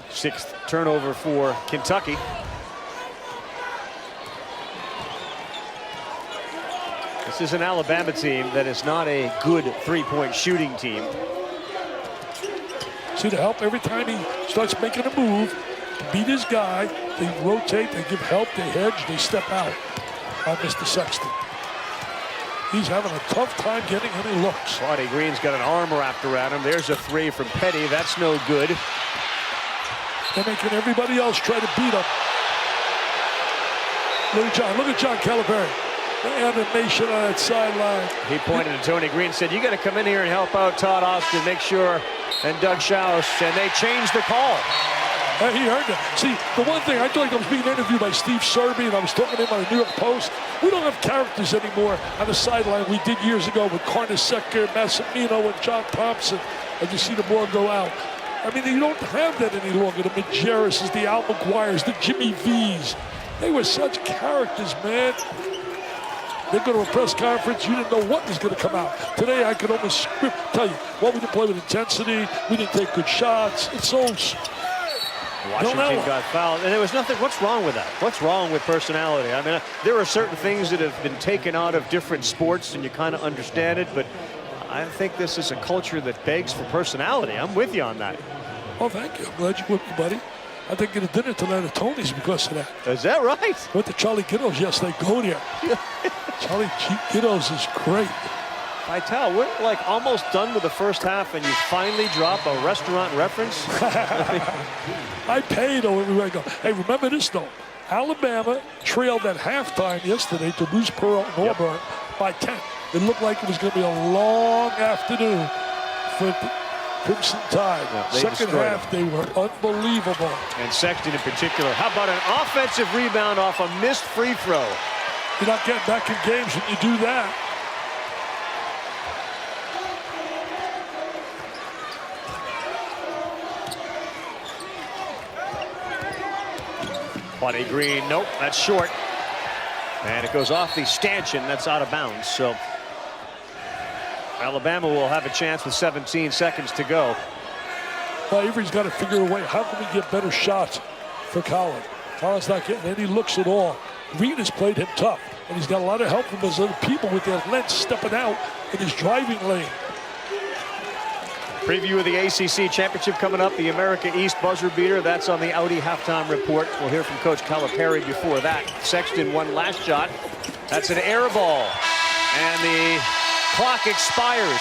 6th turnover for Kentucky. This is an Alabama team that is not a good three-point shooting team. See the help every time he starts making a move to beat his guy. They rotate, they give help, they hedge, they step out on Mr. Sexton. He's having a tough time getting any looks. Claudia Green's got an arm wrapped around him. There's a 3 from Petty. That's no good. They're making everybody else try to beat him. Look at John Calipari. The animation on that sideline. He pointed to Tony Green, said, you got to come in here and help out Todd Austin, make sure, and Doug Schaus, and they changed the call. He heard that. See, the one thing, I feel like I was being interviewed by Steve Serby, and I was talking to him on the New York Post. We don't have characters anymore on the sideline we did years ago with Carnesecca, Massimino, and John Thompson, as you see the ball go out. I mean, you don't have that any longer. The Majerus's, the Al McGuire's, the Jimmy V's. They were such characters, man. They go to a press conference, you didn't know what was going to come out. Today, I could almost tell you, well, we didn't play with intensity, we didn't take good shots. It's so... Washington got fouled, and there was nothing. What's wrong with that? What's wrong with personality? I mean, there are certain things that have been taken out of different sports, and you kind of understand it, but I think this is a culture that begs for personality. I'm with you on that. Well, thank you. I'm glad you're with me, buddy. I didn't get a dinner tonight at Tony's because of that. Is that right? Went to Charlie Giddo's yesterday. Go there. Charlie Giddo's is great. Vital, we're like almost done with the first half, and you finally drop a restaurant reference. I paid everywhere I go. Hey, remember this though. Alabama trailed at halftime yesterday to Bruce Pearl and Auburn by 10. It looked like it was going to be a long afternoon for the Crimson Tide. Yeah, Second half, they were unbelievable. And Sexton in particular. How about an offensive rebound off a missed free throw? You're not getting back in games when you do that. Buddy Green, nope, that's short. And it goes off the stanchion, that's out of bounds. So Alabama will have a chance with 17 seconds to go. Well, Avery's got to figure a way. How can we get better shots for Colin? Colin's not getting any looks at all. Green has played him tough, and he's got a lot of help from his other people with their length stepping out in his driving lane. Preview of the ACC Championship coming up. The America East buzzer beater. That's on the Audi halftime report. We'll hear from Coach Calipari before that. Sexton one last shot. That's an air ball. And the clock expires.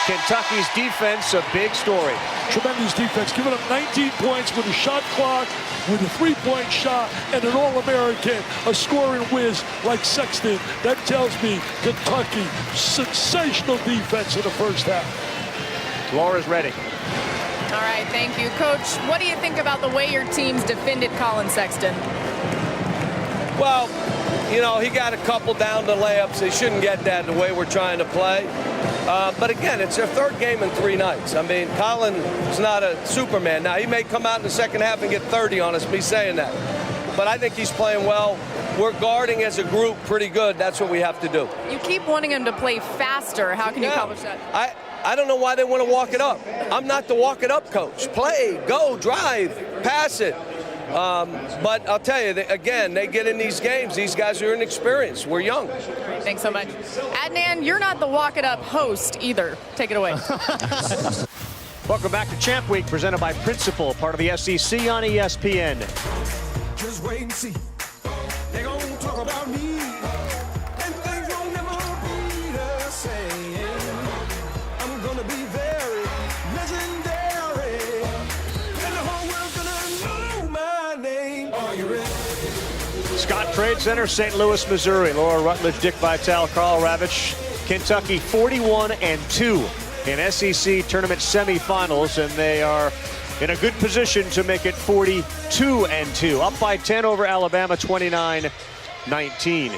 Kentucky's defense, a big story. Tremendous defense, giving up 19 points with a shot clock, with a three-point shot, and an All-American, a scoring whiz like Sexton. That tells me Kentucky, sensational defense in the first half. Laura's ready. All right, thank you. Coach, what do you think about the way your team's defended Colin Sexton? Well, you know, he got a couple down to layups. He shouldn't get that the way we're trying to play. But again, it's their third game in 3 nights. I mean, Colin is not a Superman. Now, he may come out in the second half and get 30 on us, me saying that. But I think he's playing well. We're guarding as a group pretty good. That's what we have to do. You keep wanting him to play faster. How can you accomplish that? I don't know why they want to walk it up. I'm not the walk it up coach. Play, go, drive, pass it. But I'll tell you, again, they get in these games. These guys are inexperienced. We're young. Thanks so much. Adnan, you're not the walk it up host either. Take it away. Welcome back to Champ Week, presented by Principal, part of the SEC on ESPN. Just wait and see. They gonna talk about me, and things will never be the same. I'm gonna be very legendary, and the whole world's gonna know my name. Are you ready? Scott Trade Center, St. Louis, Missouri. Laura Rutledge, Dick Vitale, Carl Ravitch. Kentucky 41-2 in SEC tournament semifinals, and they are in a good position to make it 42-2. Up by 10 over Alabama, 29-19.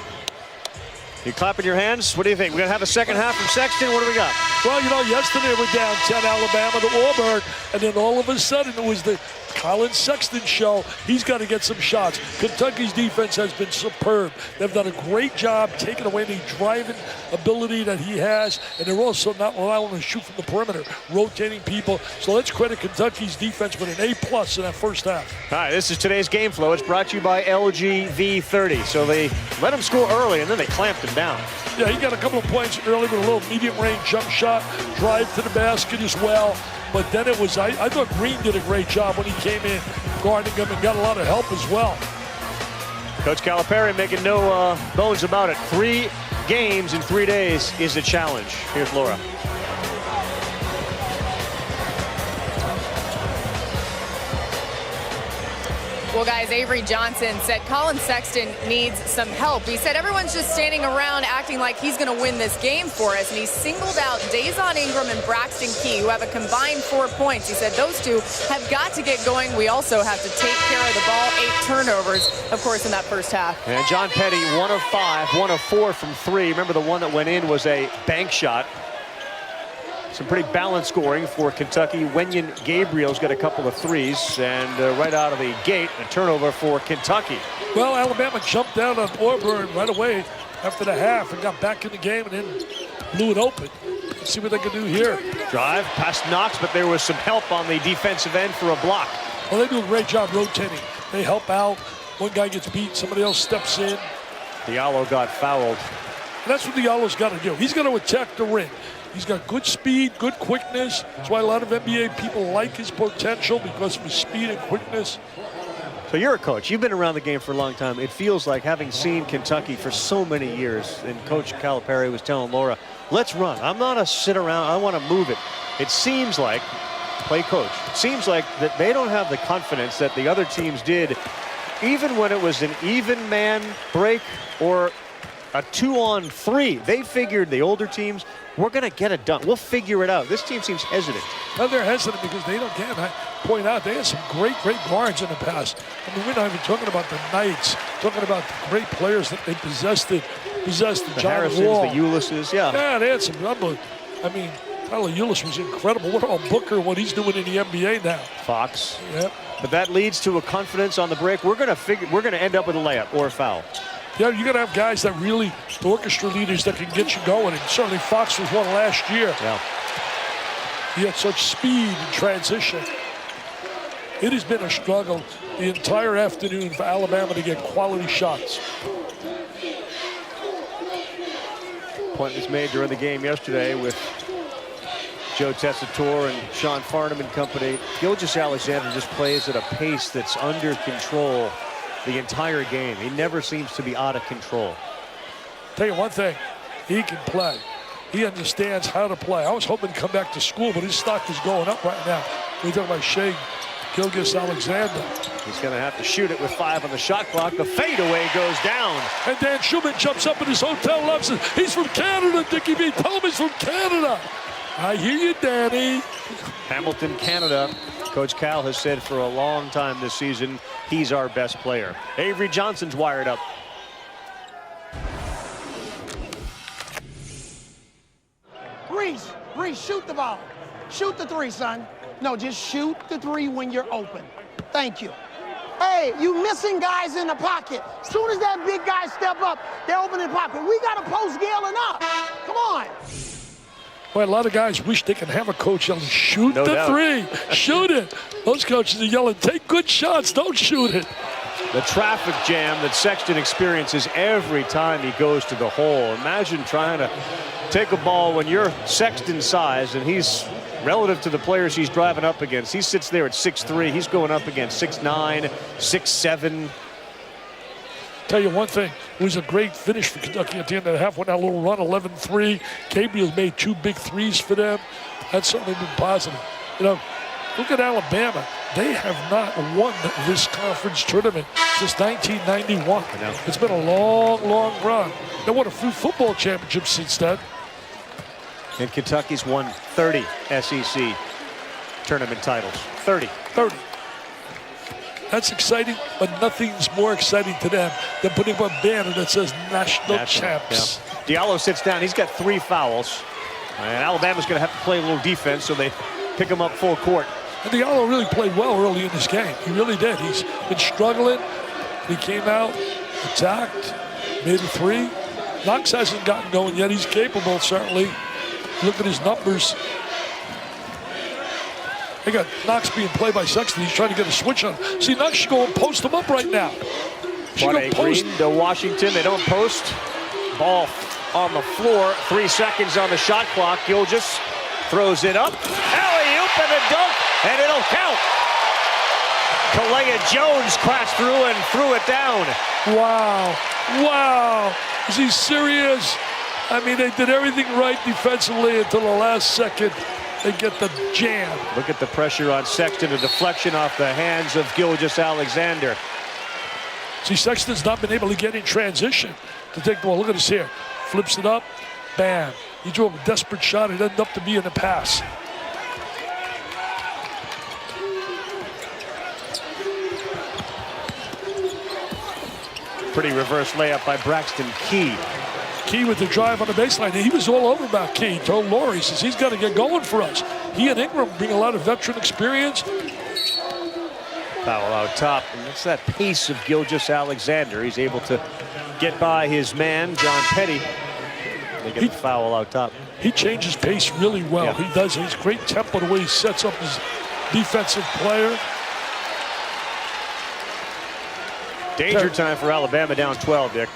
You clapping your hands? What do you think? We're going to have a second half from Sexton. What do we got? Well, you know, yesterday we're down 10 Alabama to Auburn, and then all of a sudden it was the Colin Sexton show. He's got to get some shots. Kentucky's defense has been superb. They've done a great job taking away the driving ability that he has, and they're also not allowing him to shoot from the perimeter, rotating people. So let's credit Kentucky's defense with an A+ in that first half. All right, this is today's game flow. It's brought to you by LG V30. So they let him score early, and then they clamped him down. Yeah, he got a couple of points early with a little medium-range jump shot, drive to the basket as well. But then it was, I thought Green did a great job when he came in, guarding him and got a lot of help as well. Coach Calipari making no bones about it. 3 games in 3 days is a challenge. Here's Laura. Well, guys, Avery Johnson said Colin Sexton needs some help. He said everyone's just standing around acting like he's going to win this game for us, and he singled out Dazon Ingram and Braxton Key, who have a combined 4 points. He said those two have got to get going. We also have to take care of the ball. 8 turnovers, of course, in that first half. And John Petty, 1 of 5, 1 of 4 from 3. Remember, the one that went in was a bank shot. Some pretty balanced scoring for Kentucky. Wenyon Gabriel's got a couple of threes, and right out of the gate, a turnover for Kentucky. Well, Alabama jumped out on Auburn right away after the half and got back in the game and then blew it open. Let's see what they can do here. Drive past Knox, but there was some help on the defensive end for a block. Well, they do a great job rotating. They help out. One guy gets beat, somebody else steps in. Diallo got fouled. And that's what Diallo's got to do. He's got to attack the ring. He's got good speed, good quickness. That's why a lot of NBA people like his potential, because of his speed and quickness. So you're a coach. You've been around the game for a long time. It feels like, having seen Kentucky for so many years, and Coach Calipari was telling Laura, let's run. I'm not a sit around. I want to move it. It seems like, play coach, it seems like that they don't have the confidence that the other teams did, even when it was an even man break or a 2-on-3. They figured, the older teams, we're going to get it done. We'll figure it out. This team seems hesitant. Well, they're hesitant because they don't, again, I point out, they had some great guards in the past. I mean, we're not even talking about the Knights, talking about the great players that they possessed the John Harrisons, Wall. the Ulysses, yeah. Yeah, they had some number. I mean, Tyler Ulis was incredible. What about Booker, what he's doing in the NBA now? Fox. Yep. But that leads to a confidence on the break. We're going to end up with a layup or a foul. Yeah, you got to have guys that really, the orchestra leaders that can get you going. And certainly Fox was one last year. Yeah. He had such speed and transition. It has been a struggle the entire afternoon for Alabama to get quality shots. Point was made during the game yesterday with Joe Tessitore and Sean Farnham and company. Gilgeous-Alexander just plays at a pace that's under control the entire game. He never seems to be out of control. Tell you one thing, he can play. He understands how to play. I was hoping to come back to school, but his stock is going up right now. We talk about Shea Gilgeous-Alexander. He's going to have to shoot it with 5 on the shot clock. The fadeaway goes down. And Dan Schumann jumps up in his hotel, loves it. He's from Canada, Dickie V. Tell him he's from Canada. I hear you, Danny. Hamilton, Canada. Coach Cal has said for a long time this season, he's our best player. Avery Johnson's wired up. Reese, shoot the ball. Shoot the 3, son. No, just shoot the 3 when you're open. Thank you. Hey, you missing guys in the pocket. As soon as that big guy step up, they're opening the pocket. We got to post Galen up. Come on. Well, a lot of guys wish they could have a coach yelling, shoot No the doubt. 3, shoot it. Those coaches are yelling, take good shots, don't shoot it. The traffic jam that Sexton experiences every time he goes to the hole. Imagine trying to take a ball when you're Sexton's size, and he's relative to the players he's driving up against. He sits there at 6'3". He's going up against 6'9", 6'7". Tell you one thing, it was a great finish for Kentucky at the end of the half. Went on a little run, 11-3. Gabriel made 2 big threes for them. That's certainly been positive. You know, look at Alabama. They have not won this conference tournament since 1991. It's been a long, long run. They won a few football championships since then. And Kentucky's won 30 SEC tournament titles. 30. That's exciting, but nothing's more exciting to them than putting up a banner that says National Champs. Yeah. Diallo sits down. He's got 3 fouls. And Alabama's going to have to play a little defense, so they pick him up full court. And Diallo really played well early in this game. He really did. He's been struggling. He came out, attacked, made a 3. Knox hasn't gotten going yet. He's capable, certainly. Look at his numbers. They got Knox being played by Sexton. He's trying to get a switch on. See, Knox should go and post him up right now. Green to Washington. They don't post. Ball on the floor. 3 seconds on the shot clock. Gilgeous throws it up. Alley-oop and a dunk, and it'll count. Kalea Jones crashed through and threw it down. Wow. Is he serious? I mean, they did everything right defensively until the last second. They get the jam. Look at the pressure on Sexton. A deflection off the hands of Gilgeous-Alexander. See, Sexton's not been able to get in transition to take the ball. Look at this here. Flips it up. Bam. He drew a desperate shot. It ended up to be in a pass. Pretty reverse layup by Braxton Key. Key with the drive on the baseline. He was all over about Key. He told Laurie, he says, he's got to get going for us. He and Ingram bring a lot of veteran experience. Foul out top. And that's that pace of Gilgeous-Alexander. He's able to get by his man, John Petty. They get the foul out top. He changes pace really well. Yeah. He does. He's great tempo the way he sets up his defensive player. Danger time for Alabama, down 12, Dick.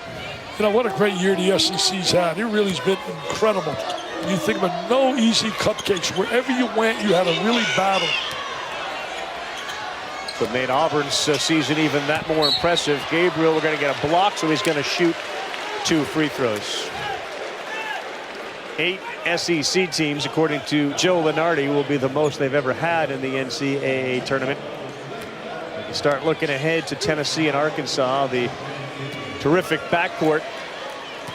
You know, what a great year the SEC's had. It really has been incredible. When you think about no easy cupcakes. Wherever you went, you had to really battle. but made Auburn's season even that more impressive. Gabriel, we're going to get a block, so he's going to shoot 2 free throws. 8 SEC teams, according to Joe Lunardi, will be the most they've ever had in the NCAA tournament. You start looking ahead to Tennessee and Arkansas, the terrific backcourt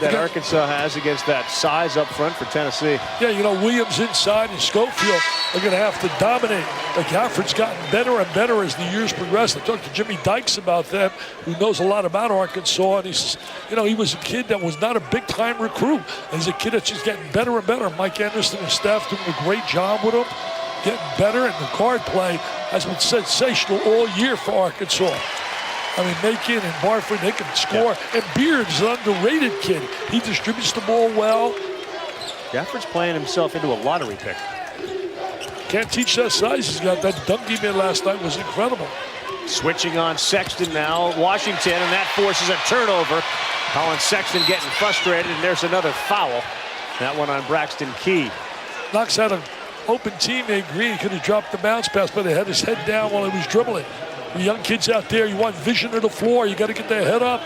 that Arkansas has against that size up front for Tennessee. Yeah, you know, Williams inside and Schofield are going to have to dominate. Like Gafford's gotten better and better as the years progress. I talked to Jimmy Dykes about that, who knows a lot about Arkansas, and he says, you know, he was a kid that was not a big-time recruit, and he's a kid that's just getting better and better. Mike Anderson and staff doing a great job with him, getting better, and the guard play has been sensational all year for Arkansas. I mean, Macon and Barford, they can score. Yeah. And Beard's an underrated kid. He distributes the ball well. Gafford's playing himself into a lottery pick. Can't teach that size. He's got that dunk he made last night was incredible. Switching on Sexton now, Washington, and that forces a turnover. Colin Sexton getting frustrated, and there's another foul. That one on Braxton Key. Knox had an open teammate, Green. He could have dropped the bounce pass, but he had his head down while he was dribbling. The young kids out there, you want vision of the floor. You got to get their head up.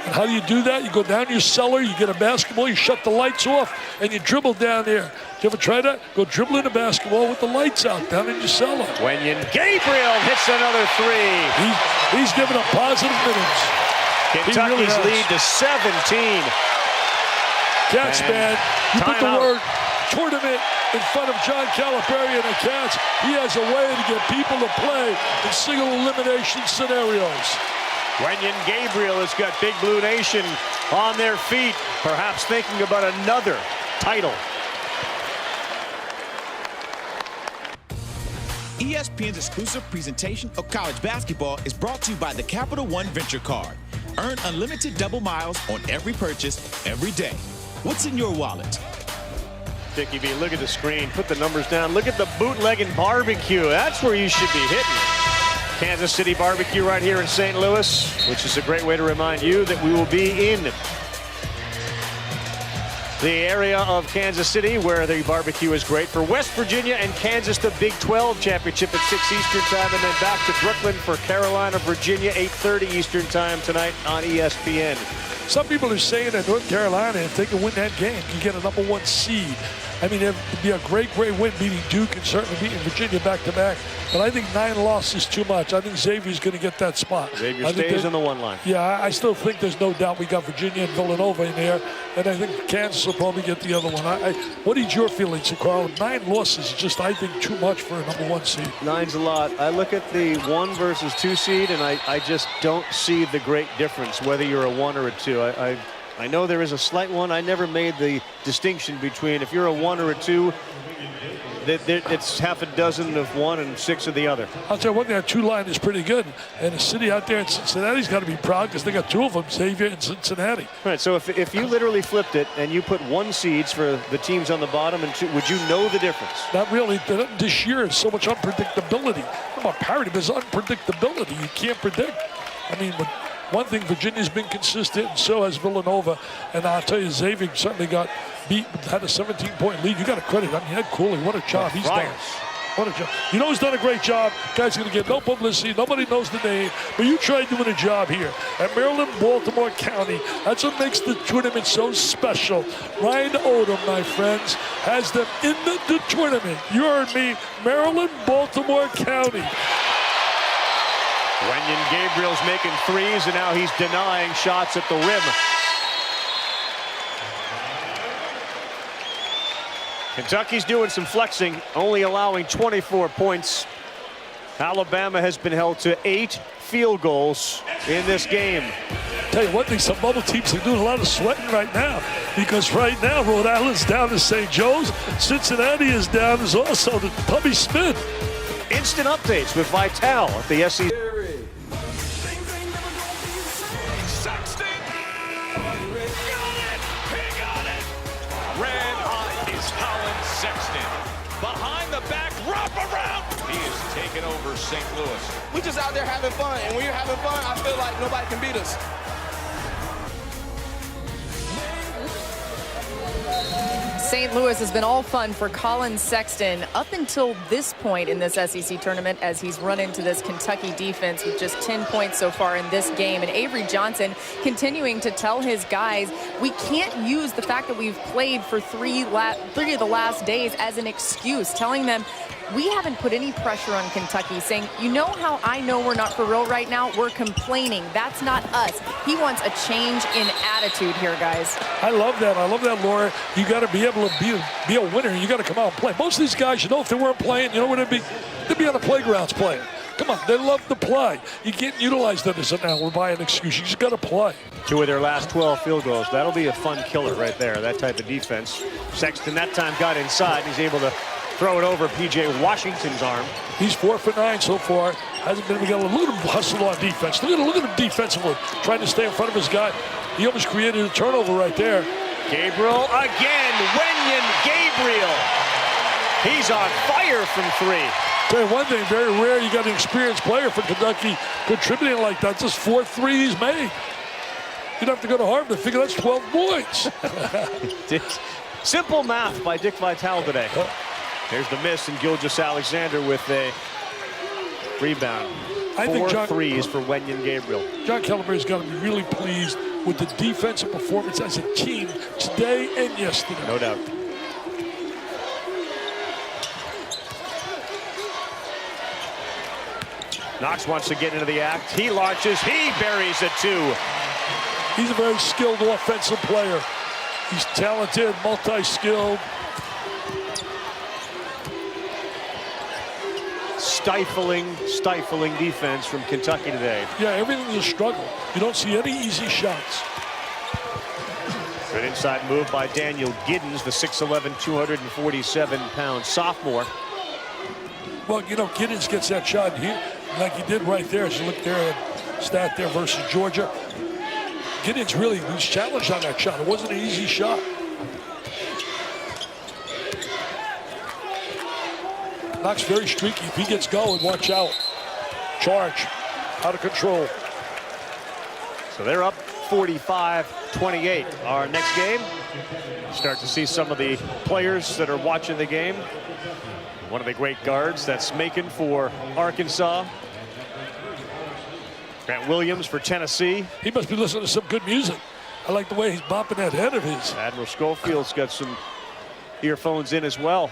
And how do you do that? You go down your cellar, you get a basketball, you shut the lights off, and you dribble down there. Did you ever try that? Go dribble in a basketball with the lights out down in your cellar. Wenyen Gabriel hits another 3. He's given up positive minutes. Kentucky's lead to 17. Cats, man, you put the word tournament in front of John Calipari and the Cats. He has a way to get people to play in single elimination scenarios. Wenyen Gabriel has got Big Blue Nation on their feet, perhaps thinking about another title. ESPN's exclusive presentation of college basketball is brought to you by the Capital One Venture Card. Earn unlimited double miles on every purchase, every day. What's in your wallet? Dickie B, look at the screen. Put the numbers down. Look at the bootlegging barbecue. That's where you should be hitting. Kansas City barbecue right here in St. Louis, which is a great way to remind you that we will be in the area of Kansas City where the barbecue is great. For West Virginia and Kansas, the Big 12 championship at 6 Eastern time, and then back to Brooklyn for Carolina, Virginia, 8:30 Eastern time tonight on ESPN. Some people are saying that North Carolina, if they can win that game, can get a #1 seed. I mean, it would be a great win beating Duke and certainly beating Virginia back-to-back. But I think 9 losses is too much. I think Xavier's going to get that spot. Xavier stays on the 1 line. Yeah, I still think there's no doubt we got Virginia and Villanova in there. And I think Kansas will probably get the other one. What is your feelings, Carl? 9 losses is just, I think, too much for a #1 seed. 9's a lot. I look at the 1 versus 2 seed, and I just don't see the great difference, whether you're a 1 or a 2. I know there is a slight one. I never made the distinction between if you're a 1 or a 2, it's half a dozen of one and 6 of the other. I'll tell you one thing, that 2 line is pretty good. And the city out there in Cincinnati's got to be proud because they got 2 of them, Xavier and Cincinnati. Right, so if you literally flipped it and you put 1 seeds for the teams on the bottom and 2, would you know the difference? Not really. This year is so much unpredictability. Not about parity, but there's unpredictability. You can't predict. I mean, but one thing, Virginia's been consistent, and so has Villanova. And I'll tell you, Xavier certainly got beat, had a 17-point lead. You got to credit. I mean, Ed Cooley, what a job he's done. What a job. You know he's done a great job. Guy's going to get no publicity. Nobody knows the name. But you tried doing a job here at Maryland, Baltimore County. That's what makes the tournament so special. Ryan Odom, my friends, has them in the tournament. You heard me. Maryland, Baltimore County. Wenyen Gabriel's making 3s, and now he's denying shots at the rim. Kentucky's doing some flexing, only allowing 24 points. Alabama has been held to 8 field goals in this game. Tell you one thing, some bubble teams are doing a lot of sweating right now, because right now Rhode Island's down to St. Joe's, Cincinnati is down as also to Tubby Smith. Instant updates with Vital at the SEC. Behind the back, wrap around. He is taking over St. Louis. We just out there having fun, and when you're having fun, I feel like nobody can beat us. St. Louis has been all fun for Colin Sexton up until this point in this SEC tournament, as he's run into this Kentucky defense with just 10 points so far in this game. And Avery Johnson continuing to tell his guys, we can't use the fact that we've played for three of the last days as an excuse, telling them we haven't put any pressure on Kentucky, saying, you know how I know we're not for real right now? We're complaining. That's not us. He wants a change in attitude here, guys. I love that. I love that, Laura. You got to be able to be a winner. You got to come out and play. Most of these guys, you know, if they weren't playing, you know what it'd be? They'd be on the playgrounds playing. Come on, they love to play. You can't utilize that as an alibi and excuse. You just got to play. 2 of their last 12 field goals. That'll be a fun killer right there, that type of defense. Sexton that time got inside. He's able to throw it over P.J. Washington's arm. He's 4 for 9 so far. Hasn't been able to look at him hustle on defense. Look at him defensively, trying to stay in front of his guy. He almost created a turnover right there. Gabriel again. Wenyen Gabriel. He's on fire from 3. Tell you one thing, very rare you got an experienced player from Kentucky contributing like that. Just 4 threes made. You'd have to go to Harvard to figure that's 12 points. Simple math by Dick Vitale today. There's the miss, and Gilgeous-Alexander with a rebound. I think 4 threes for Wenyen Gabriel. John Kelleher's got to be really pleased with the defensive performance as a team today and yesterday. No doubt. Knox wants to get into the act. He launches. He buries a 2. He's a very skilled offensive player. He's talented, multi-skilled. Stifling defense from Kentucky today. Yeah, everything's a struggle. You don't see any easy shots. Good inside move by Daniel Giddens, the 6'11", 247-pound sophomore. Well, you know, Giddens gets that shot here, like he did right there. As you look there at stat there versus Georgia. Giddens really was challenged on that shot. It wasn't an easy shot. Knox very streaky. If he gets going, watch out. Charge. Out of control. So they're up 45-28. Our next game, start to see some of the players that are watching the game. One of the great guards, that's Macon for Arkansas. Grant Williams for Tennessee. He must be listening to some good music. I like the way he's bopping that head of his. Admiral Schofield's got some earphones in as well.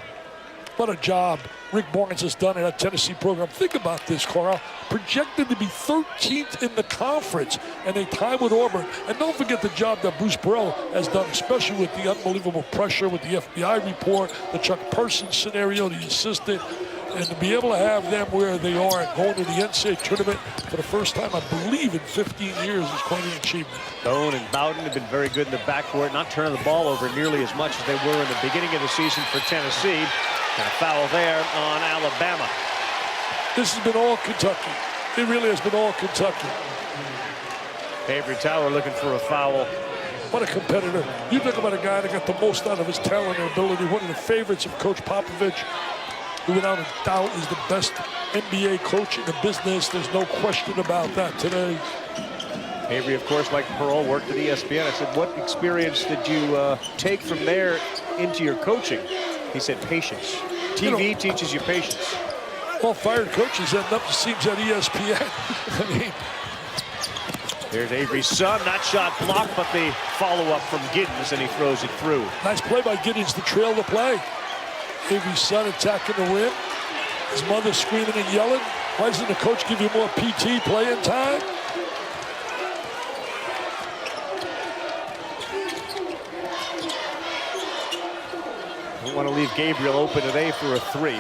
What a job Rick Barnes has done in that Tennessee program. Think about this, Carl. Projected to be 13th in the conference, and they tie with Auburn. And don't forget the job that Bruce Burrell has done, especially with the unbelievable pressure with the FBI report, the Chuck Parsons scenario, the assistant. And to be able to have them where they are and going to the NCAA tournament for the first time, I believe, in 15 years is quite an achievement. Doan and Bowden have been very good in the backcourt, not turning the ball over nearly as much as they were in the beginning of the season for Tennessee. And a foul there on Alabama. This has been all Kentucky. It really has been all Kentucky. Avery Tower looking for a foul. What a competitor. You think about a guy that got the most out of his talent and ability, one of the favorites of Coach Popovich, who without a doubt is the best NBA coach in the business. There's no question about that today. Avery, of course, like Pearl, worked at ESPN. I said, what experience did you take from there into your coaching? He said, patience. TV teaches you patience. Well, fired coaches end up, it seems, at ESPN. I mean, there's Avery's son, not shot blocked, but the follow-up from Giddens, and he throws it through. Nice play by Giddens to trail the play. Avery's son attacking the rim. His mother screaming and yelling. Why doesn't the coach give you more PT playing time? Don't want to leave Gabriel open today for a 3.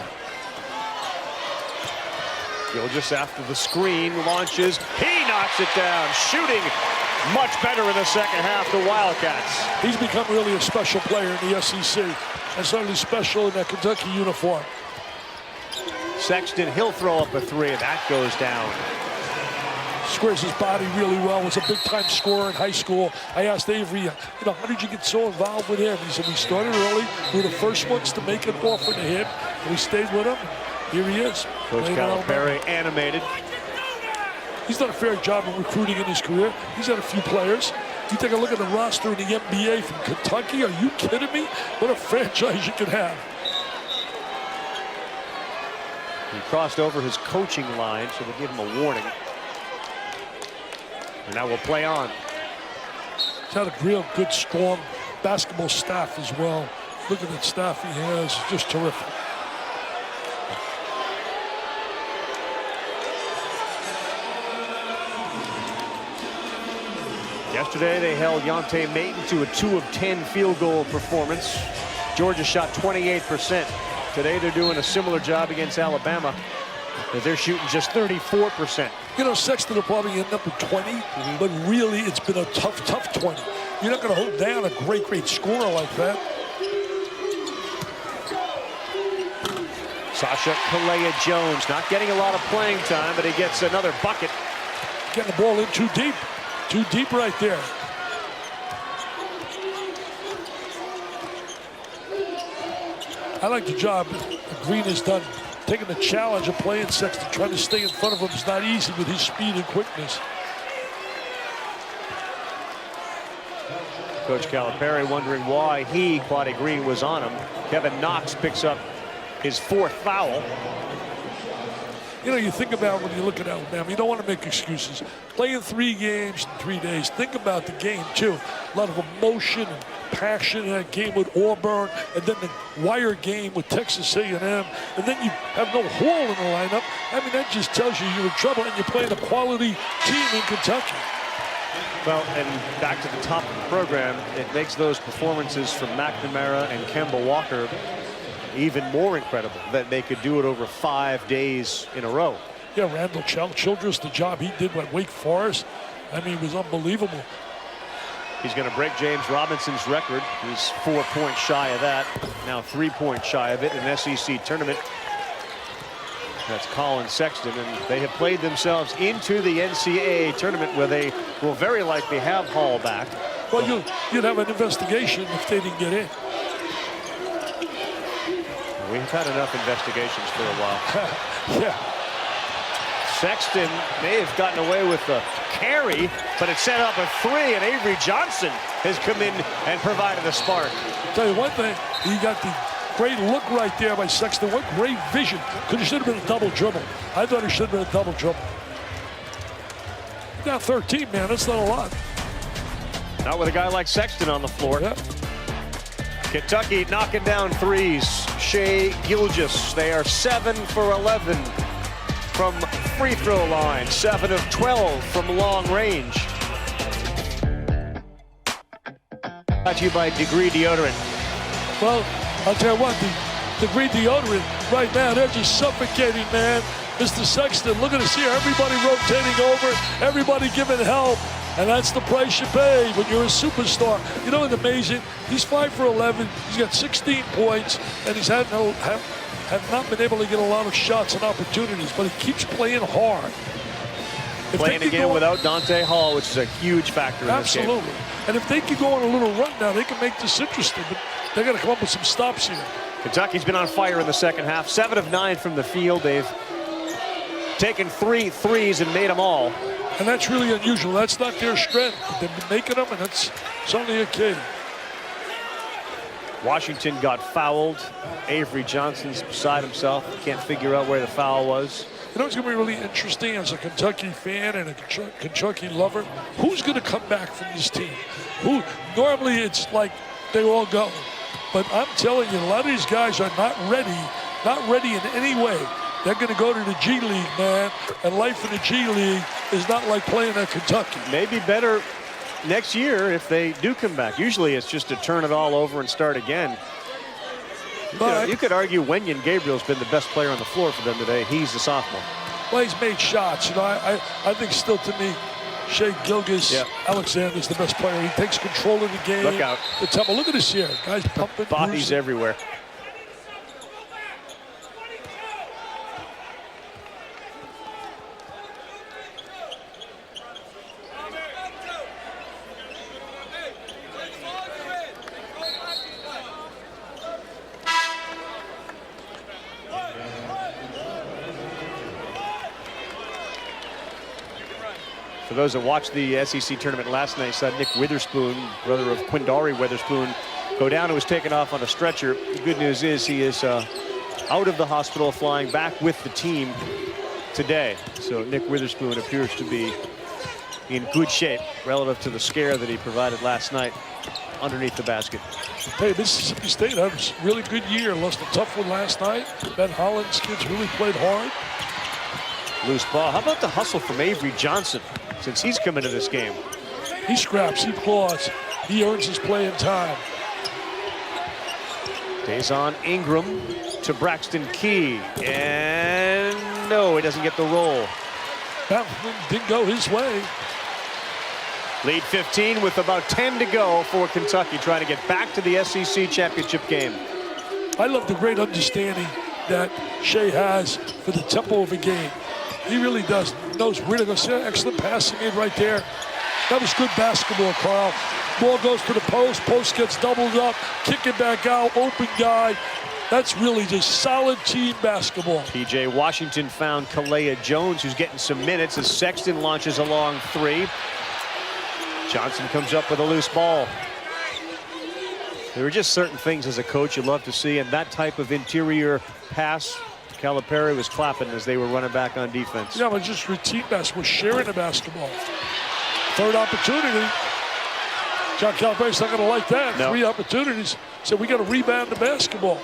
Gilgeous after the screen launches. He knocks it down. Shooting much better in the second half, the Wildcats. He's become really a special player in the SEC. And certainly special in that Kentucky uniform. Sexton, he'll throw up a 3, and that goes down. Squares his body really well. Was a big-time scorer in high school. I asked Avery, how did you get so involved with him? He said, we started early. We were the first ones to make an offer to him. And we stayed with him. Here he is. Coach Calipari animated. He's done a fair job of recruiting in his career. He's had a few players. You take a look at the roster in the NBA from Kentucky. Are you kidding me? What a franchise you could have. He crossed over his coaching line, so they give him a warning. And now we'll play on. He's had a real good, strong basketball staff as well. Look at that staff he has. Just terrific. Yesterday, they held Yonte Mayton to a 2 of 10 field goal performance. Georgia shot 28%. Today, they're doing a similar job against Alabama. They're shooting just 34%. You know, Sexton will probably end up with 20, but really, it's been a tough 20. You're not going to hold down a great scorer like that. Sasha Kalea-Jones not getting a lot of playing time, but he gets another bucket. Getting the ball in too deep. Too deep right there. I like the job Green has done. Taking the challenge of playing Sexton, trying to stay in front of him is not easy with his speed and quickness. Coach Calipari wondering why Quaddy Green, was on him. Kevin Knox picks up his 4th foul. You know, you think about when you look at Alabama, you don't want to make excuses. Playing 3 games in 3 days. Think about the game, too. A lot of emotion and passion in that game with Auburn, and then the wire game with Texas A&M, and then you have no Hall in the lineup. I mean, that just tells you you're in trouble, and you're playing a quality team in Kentucky. Well, and back to the top of the program, it makes those performances from McNamara and Kemba Walker even more incredible that they could do it over 5 days in a row. Yeah, Randall Childress, the job he did with Wake Forest, I mean, it was unbelievable. He's going to break James Robinson's record. He's 4 points shy of that. Now 3 points shy of it in an SEC tournament. That's Colin Sexton, and they have played themselves into the NCAA tournament where they will very likely have Hall back. Well, you'd have an investigation if they didn't get in. We've had enough investigations for a while. Yeah. Sexton may have gotten away with the carry, but it set up a 3, and Avery Johnson has come in and provided a spark. I'll tell you one thing, he got the great look right there by Sexton. What great vision. Should have been a double dribble. I thought it should have been a double dribble. Now 13, man, that's not a lot. Not with a guy like Sexton on the floor. Yeah. Kentucky knocking down threes. Shea Gilgeous, they are 7 for 11 from free throw line, 7 of 12 from long range. Brought to you by Degree Deodorant. Well, I'll tell you what, the Degree Deodorant right now, they're just suffocating, man. Mr. Sexton, look at us here, everybody rotating over, everybody giving help. And that's the price you pay when you're a superstar. You know what's amazing? He's 5 for 11. He's got 16 points, and he's have not been able to get a lot of shots and opportunities, but he keeps playing hard. Playing again without Dante Hall, which is a huge factor in this game. Absolutely. And if they could go on a little run now, they can make this interesting, but they got to come up with some stops here. Kentucky's been on fire in the second half. 7 of 9 from the field. They've taken 3 threes and made them all. And that's really unusual. That's not their strength. They've been making them, and that's only a kid. Washington got fouled. Avery Johnson's beside himself. Can't figure out where the foul was. You know what's going to be really interesting as a Kentucky fan and a Kentucky lover? Who's going to come back from this team? Normally it's like they all go. But I'm telling you, a lot of these guys are not ready in any way. They're going to go to the G League, man, and life in the G League is not like playing at Kentucky. Maybe better next year if they do come back. Usually it's just to turn it all over and start again. You could argue Wenyon Gabriel's been the best player on the floor for them today. He's the sophomore. Well, he's made shots. You know, I think still to me, Shea Gilgeous Alexander's the best player. He takes control of the game. Look out. The tempo. Look at this here. Guys pumping. Bodies bruising. everywhere. For those that watched the SEC tournament last night, saw Nick Witherspoon, brother of Quindari Witherspoon, go down and was taken off on a stretcher. The good news is he is out of the hospital, flying back with the team today. So Nick Witherspoon appears to be in good shape relative to the scare that he provided last night underneath the basket. Hey, Mississippi State had a really good year. Lost a tough one last night. Ben Holland's kids really played hard. Loose ball. How about the hustle from Avery Johnson since he's come into this game? He scraps, he claws, he earns his playing time. Dazon Ingram to Braxton Key, and no, he doesn't get the roll. That one didn't go his way. Lead 15 with about 10 to go for Kentucky, trying to get back to the SEC championship game. I love the great understanding that Shea has for the tempo of a game. He really does. He knows where to go. See that excellent pass he made right there? That was good basketball, Carl. Ball goes to the post. Post gets doubled up. Kick it back out. Open guy. That's really just solid team basketball. P.J. Washington found Kalea Jones, who's getting some minutes as Sexton launches a long three. Johnson comes up with a loose ball. There are just certain things as a coach you love to see, and that type of interior pass, Calipari was clapping as they were running back on defense. Yeah, but just routine basketball, sharing the basketball. Third opportunity. John Calipari's not going to like that. No. 3 opportunities. So we got to rebound the basketball.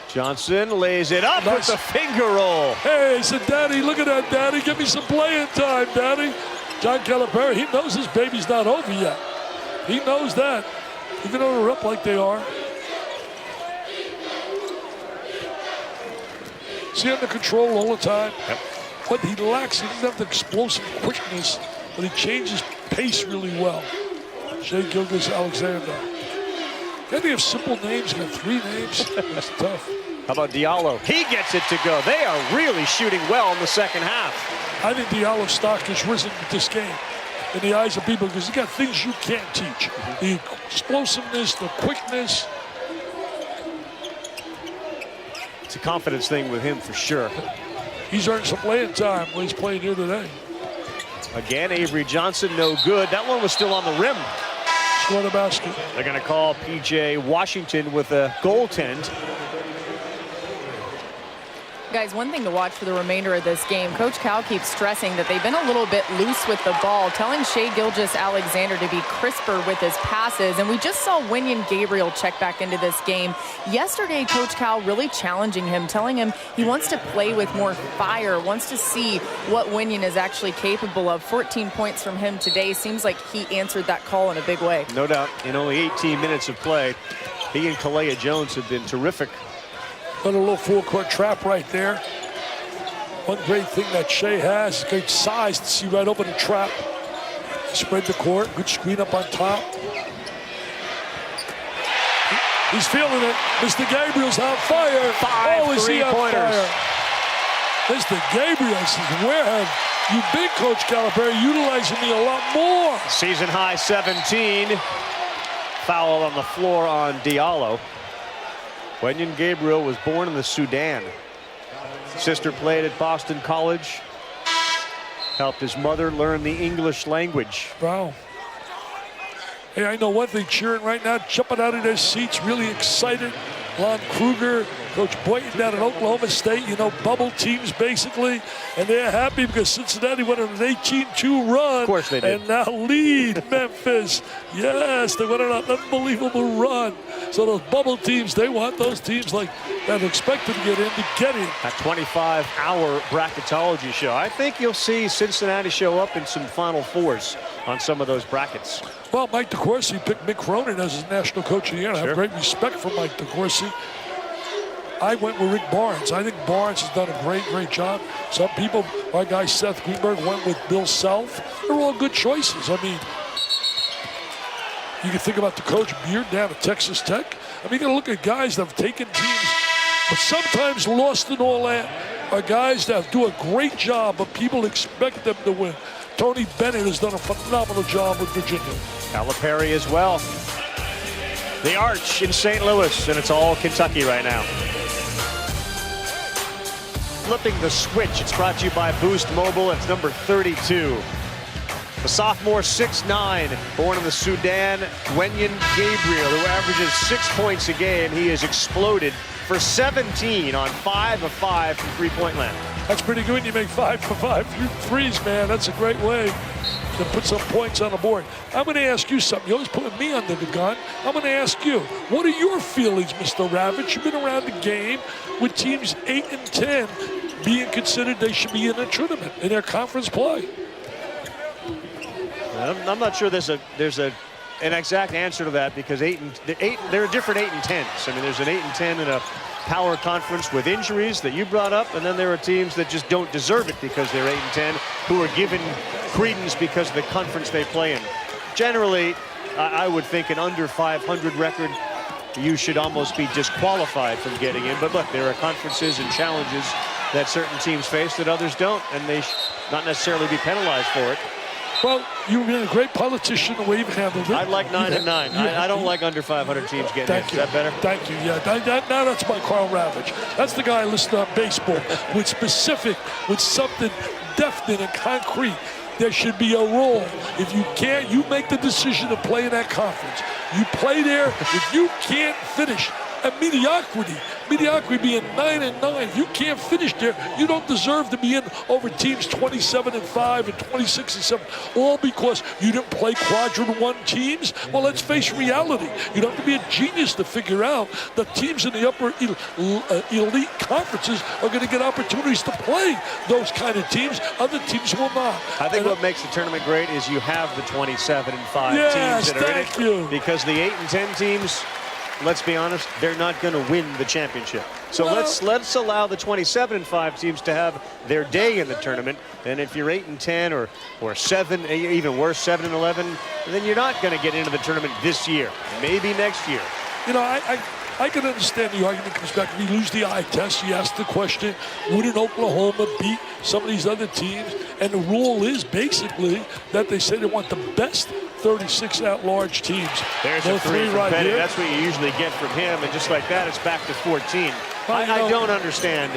Johnson lays it up Nice. with the finger roll. Hey, he said, Daddy, look at that, Daddy. Give me some playing time, Daddy. John Calipari, he knows his baby's not over yet. He knows that, even though they're up like they are. See, under control all the time. Yep. But he lacks, he doesn't have the explosive quickness, but he changes pace really well. Shea Gilgeous-Alexander. Then they have simple names, got 3 names. That's tough. How about Diallo? He gets it to go. They are really shooting well in the second half. I think Diallo's stock has risen with this game in the eyes of people because he got things you can't teach. The explosiveness, the quickness. It's a confidence thing with him for sure. He's earned some playing time when he's playing here today. Again, Avery Johnson, no good. That one was still on the rim. Score the basket. They're going to call P.J. Washington with a goaltend. Guys, one thing to watch for the remainder of this game, Coach Cal keeps stressing that they've been a little bit loose with the ball, telling Shea Gilgeous-Alexander to be crisper with his passes. And we just saw Wenyen Gabriel check back into this game. Yesterday, Coach Cal really challenging him, telling him he wants to play with more fire, wants to see what Wenyen is actually capable of. 14 points from him today. Seems like he answered that call in a big way. No doubt, in only 18 minutes of play, he and Kalea Jones have been terrific. Got a little full-court trap right there. One great thing that Shea has is great size to see right over the trap. Spread the court, good screen up on top. He's feeling it. Mr. Gabriel's on fire. 5 is he on three-pointers. fire? Mr. Gabriel says, where have you been, Coach Calipari? Utilizing me a lot more. Season high 17. Foul on the floor on Diallo. Wenyen Gabriel was born in the Sudan. Sister played at Boston College. Helped his mother learn the English language. Wow. Hey, I know one thing, cheering right now, jumping out of their seats, really excited. Lon Kruger, Coach Boynton down at Oklahoma State, you know, bubble teams basically. And they're happy because Cincinnati went on an 18-2 run. Of course they did. And now lead Memphis. Yes, they went on an unbelievable run. So those bubble teams, they want those teams like that expected to get in to get in. A 25-hour bracketology show. I think you'll see Cincinnati show up in some Final Fours on some of those brackets. Well, Mike DeCourcy picked Mick Cronin as his national coach of the year. I have great respect for Mike DeCourcy. I went with Rick Barnes. I think Barnes has done a great job. Some people, my guy Seth Greenberg went with Bill Self. They're all good choices. I mean, you can think about the coach Beard down at Texas Tech. I mean, you got to look at guys that have taken teams, but sometimes lost in all that are guys that do a great job, but people expect them to win. Tony Bennett has done a phenomenal job with Virginia. Calipari as well. The Arch in St. Louis, and it's all Kentucky right now. flipping the switch. It's brought to you by Boost Mobile. It's number 32. The sophomore, 6'9", born in the Sudan, Wenyan Gabriel, who averages 6 points a game. He has exploded for 17 on 5 of 5 from three-point land. That's pretty good. You make 5 for 5 threes, man. That's a great way to put some points on the board. I'm going to ask you something. You're always putting me under the gun. I'm going to ask you, what are your feelings, Mr. Ravitch? You've been around the game with teams 8 and 10 being considered they should be in a tournament, in their conference play. I'm not sure there's an exact answer to that, because there are different 8 and 10s. I mean, there's an 8 and 10 in a power conference with injuries that you brought up, and then there are teams that just don't deserve it because they're 8 and 10, who are given credence because of the conference they play in. Generally, I would think an under 500 record, you should almost be disqualified from getting in. But look, there are conferences and challenges that certain teams face that others don't, and they should not necessarily be penalized for it. Well, you've been a great politician the way you've handled it. I'd like 9 and 9. I don't like under 500 teams getting in. Is that better? Thank you. Yeah, now that's my Carl Ravitch. That's the guy listed on baseball with specific, with something definite and concrete. There should be a rule. If you can't, you make the decision to play in that conference. You play there. If you can't finish, and mediocrity being 9 and 9. If you can't finish there, you don't deserve to be in over teams 27 and 5 and 26 and 7, all because you didn't play quadrant 1 teams. Well, let's face reality. You don't have to be a genius to figure out that teams in the upper elite conferences are going to get opportunities to play those kind of teams. Other teams will not. I think what makes the tournament great is you have the 27 and 5 yes, teams that are in it. Thank you. Because the 8 and 10 teams, let's be honest, they're not going to win the championship. So let's allow the 27 and 5 teams to have their day in the tournament. And if you're 8 and 10 or 7, even worse, 7 and 11, then you're not going to get into the tournament this year. Maybe next year. You know, I can understand the argument comes back. If you lose the eye test, you ask the question, wouldn't Oklahoma beat some of these other teams? And the rule is basically that they say they want the best 36 at-large teams. There's a three from right Petty. Here. That's what you usually get from him. And just like that, it's back to 14. I don't understand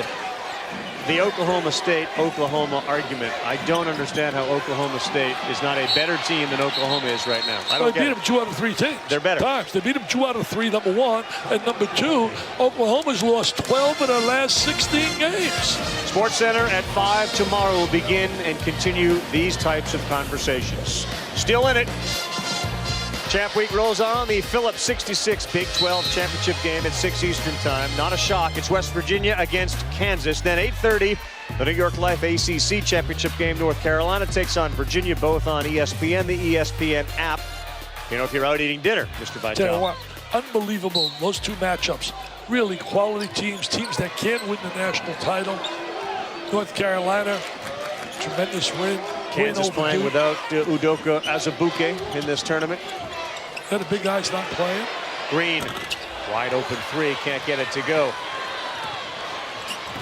the Oklahoma State-Oklahoma argument. I don't understand how Oklahoma State is not a better team than Oklahoma is right now. I don't they beat them 2 out of 3 teams. They're better. Times. They beat them 2 out of 3, number 1. And number 2, Oklahoma's lost 12 in their last 16 games. Sports Center at 5 tomorrow will begin and continue these types of conversations. Still in it. Champ Week rolls on. The Phillips 66 Big 12 championship game at 6 Eastern time. Not a shock. It's West Virginia against Kansas. Then 8:30, the New York Life ACC championship game. North Carolina takes on Virginia, both on ESPN, the ESPN app. You know, if you're out eating dinner, Mr. Vitale. Tell you what, unbelievable. Those 2 matchups. Really quality teams that can win the national title. North Carolina, tremendous win. Kansas playing without Udoka Azubuike in this tournament. The big guy's not playing. Green, wide open 3, can't get it to go.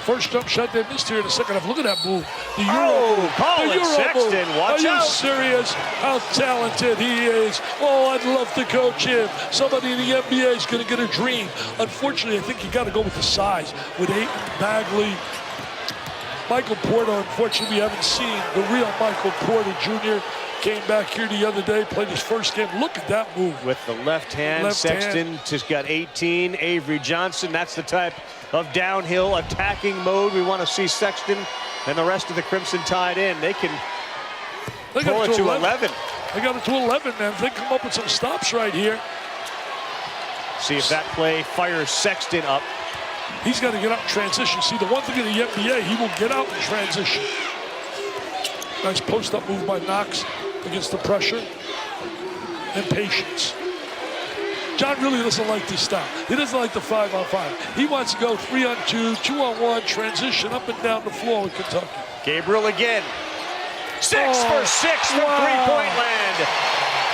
First jump shot they missed here in the second half. Look at that move. The Colin Sexton, watch out. Are you serious? How talented he is. Oh, I'd love to coach him. Somebody in the NBA is going to get a dream. Unfortunately, I think you got to go with the size. With Ayton, Bagley, Michael Porter, unfortunately, we haven't seen the real Michael Porter Jr. Came back here the other day, played his first game. Look at that move. With the left hand, Sexton just got 18. Avery Johnson, that's the type of downhill attacking mode we want to see Sexton and the rest of the Crimson Tide in. They can pull it to 11. They got it to 11, man. If they come up with some stops right here. See if that play fires Sexton up. He's got to get out in transition. See, the one thing in the NBA, he will get out in transition. Nice post-up move by Knox against the pressure and patience. John really doesn't like this style. He doesn't like the 5-on-5. He wants to go 3-on-2, 2-on-1, transition up and down the floor with Kentucky. Gabriel again. 6 for 6 from three-point land.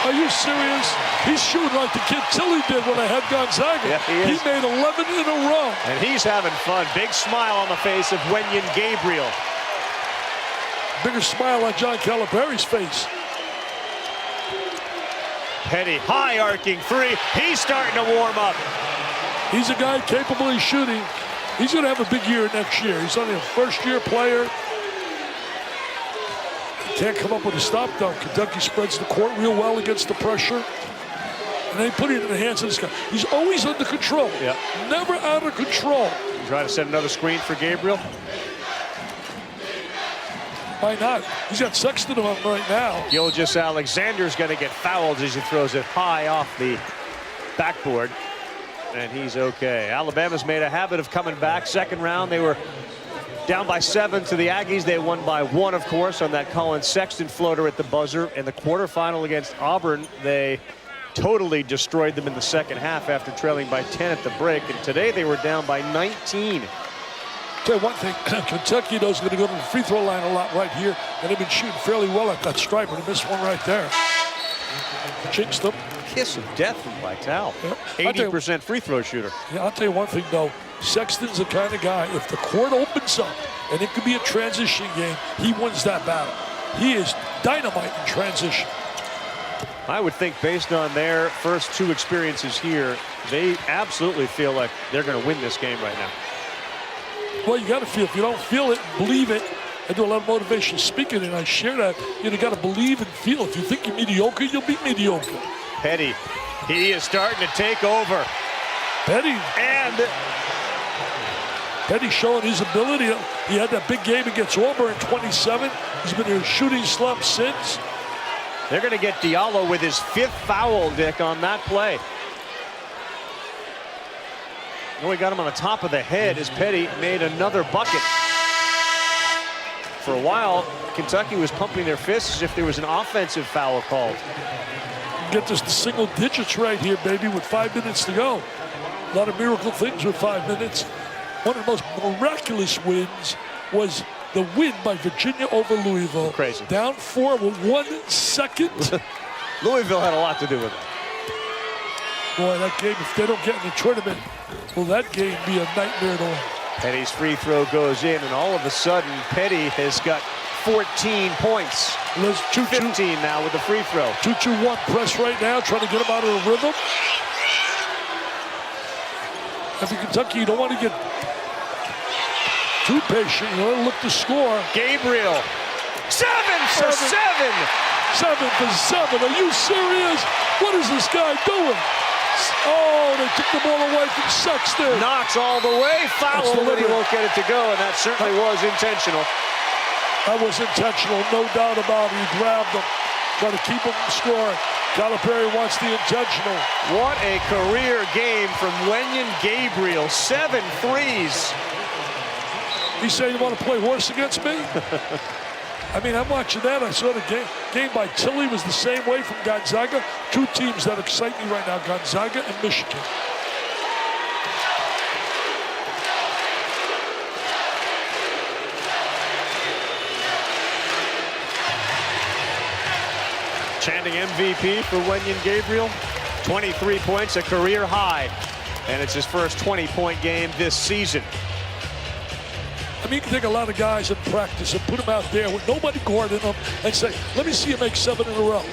Are you serious? He's shooting like the kid Tilly did when I had Gonzaga. Yeah, he is. He made 11 in a row. And he's having fun. Big smile on the face of Wenyan Gabriel. Bigger smile on John Calipari's face. Petty, high arcing 3. He's starting to warm up. He's a guy capable of shooting. He's going to have a big year next year. He's only a first-year player. Can't come up with a stop, though. Kentucky spreads the court real well against the pressure. And they put it in the hands of this guy. He's always under control. Yeah. Never out of control. Try to set another screen for Gabriel. Why not? He's got Sexton on him right now. Gilgeous-Alexander's going to get fouled as he throws it high off the backboard. And he's okay. Alabama's made a habit of coming back. Second round, they were down by 7 to the Aggies. They won by 1, of course, on that Colin Sexton floater at the buzzer. In the quarterfinal against Auburn, they totally destroyed them in the second half after trailing by 10 at the break. And today they were down by 19. Tell you one thing, Kentucky knows going to go to the free throw line a lot right here, and they've been shooting fairly well at that stripe, and they missed one right there. Jinxed them. Kiss of death from Vitale. Yeah. 80% free throw shooter. Yeah, I'll tell you one thing, though. Sexton's the kind of guy, if the court opens up, and it could be a transition game, he wins that battle. He is dynamite in transition. I would think based on their first 2 experiences here, they absolutely feel like they're going to win this game right now. Well, you got to feel. If you don't feel it, believe it. I do a lot of motivational speaking, and I share that. You got to believe and feel. If you think you're mediocre, you'll be mediocre. Petty, he is starting to take over. Petty. And Petty showing his ability. He had that big game against Auburn in 27. He's been in a shooting slump since. They're going to get Diallo with his 5th foul, Dick, on that play. Oh, he got him on the top of the head as Petty made another bucket. For a while, Kentucky was pumping their fists as if there was an offensive foul called. Get this to single digits right here, baby, with 5 minutes to go. A lot of miracle things with 5 minutes. One of the most miraculous wins was the win by Virginia over Louisville. Crazy. Down 4 with 1 second. Louisville had a lot to do with it. Boy, that game, if they don't get in the tournament, will that game be a nightmare to win? Petty's free throw goes in, and all of a sudden, Petty has got 14 points. 15 now with the free throw. 2-2-1 press right now, trying to get him out of the rhythm. If you're Kentucky, you don't want to get too patient. You want to look to score. Gabriel, 7 for 7. 7 for 7. Are you serious? What is this guy doing? Oh, they took the ball away from Sexton. Knocks all the way, foul, but he won't get it to go, and that certainly was intentional. That was intentional, no doubt about it. He grabbed him, trying to keep him from scoring. Calipari wants the intentional. What a career game from Wenyen Gabriel. 7 threes. He said, you want to play horse against me? I mean, I'm watching that. I saw the game by Tilly was the same way from Gonzaga. 2 teams that excite me right now, Gonzaga and Michigan. Chanting MVP for Wenyen Gabriel. 23 points, a career high. And it's his first 20-point game this season. I mean, you can take a lot of guys in practice and put them out there with nobody guarding them and say, let me see you make 7 in a row.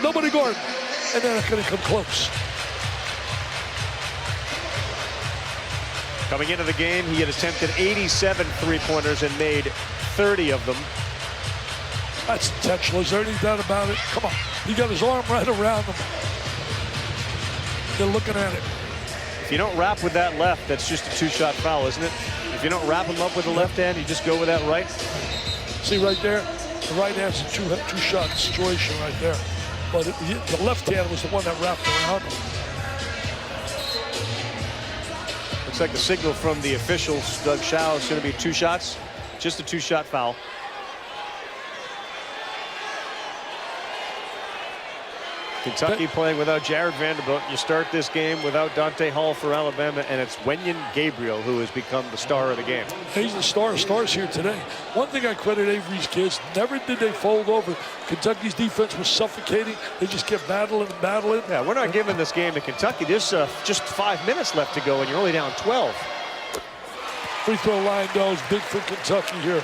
Nobody guarding. And they're not going to come close. Coming into the game, he had attempted 87 three-pointers and made 30 of them. That's intentional. Is there any doubt about it? Come on. He got his arm right around him. They're looking at it. If you don't wrap with that left, that's just a 2-shot foul, isn't it? If you don't wrap him up with the left hand, you just go with that right. See right there? The right hand's a two-shot situation right there. But the left hand was the one that wrapped around him. Looks like the signal from the officials, Doug Shaw, is going to be 2 shots. Just a 2-shot foul. Kentucky playing without Jared Vanderbilt. You start this game without Dante Hall for Alabama, and it's Wenyen Gabriel who has become the star of the game. He's the star of stars here today. One thing I credit Avery's kids, never did they fold over. Kentucky's defense was suffocating. They just kept battling and battling. Yeah, we're not giving this game to Kentucky. There's just 5 minutes left to go, and you're only down 12. Free throw line goes big for Kentucky here.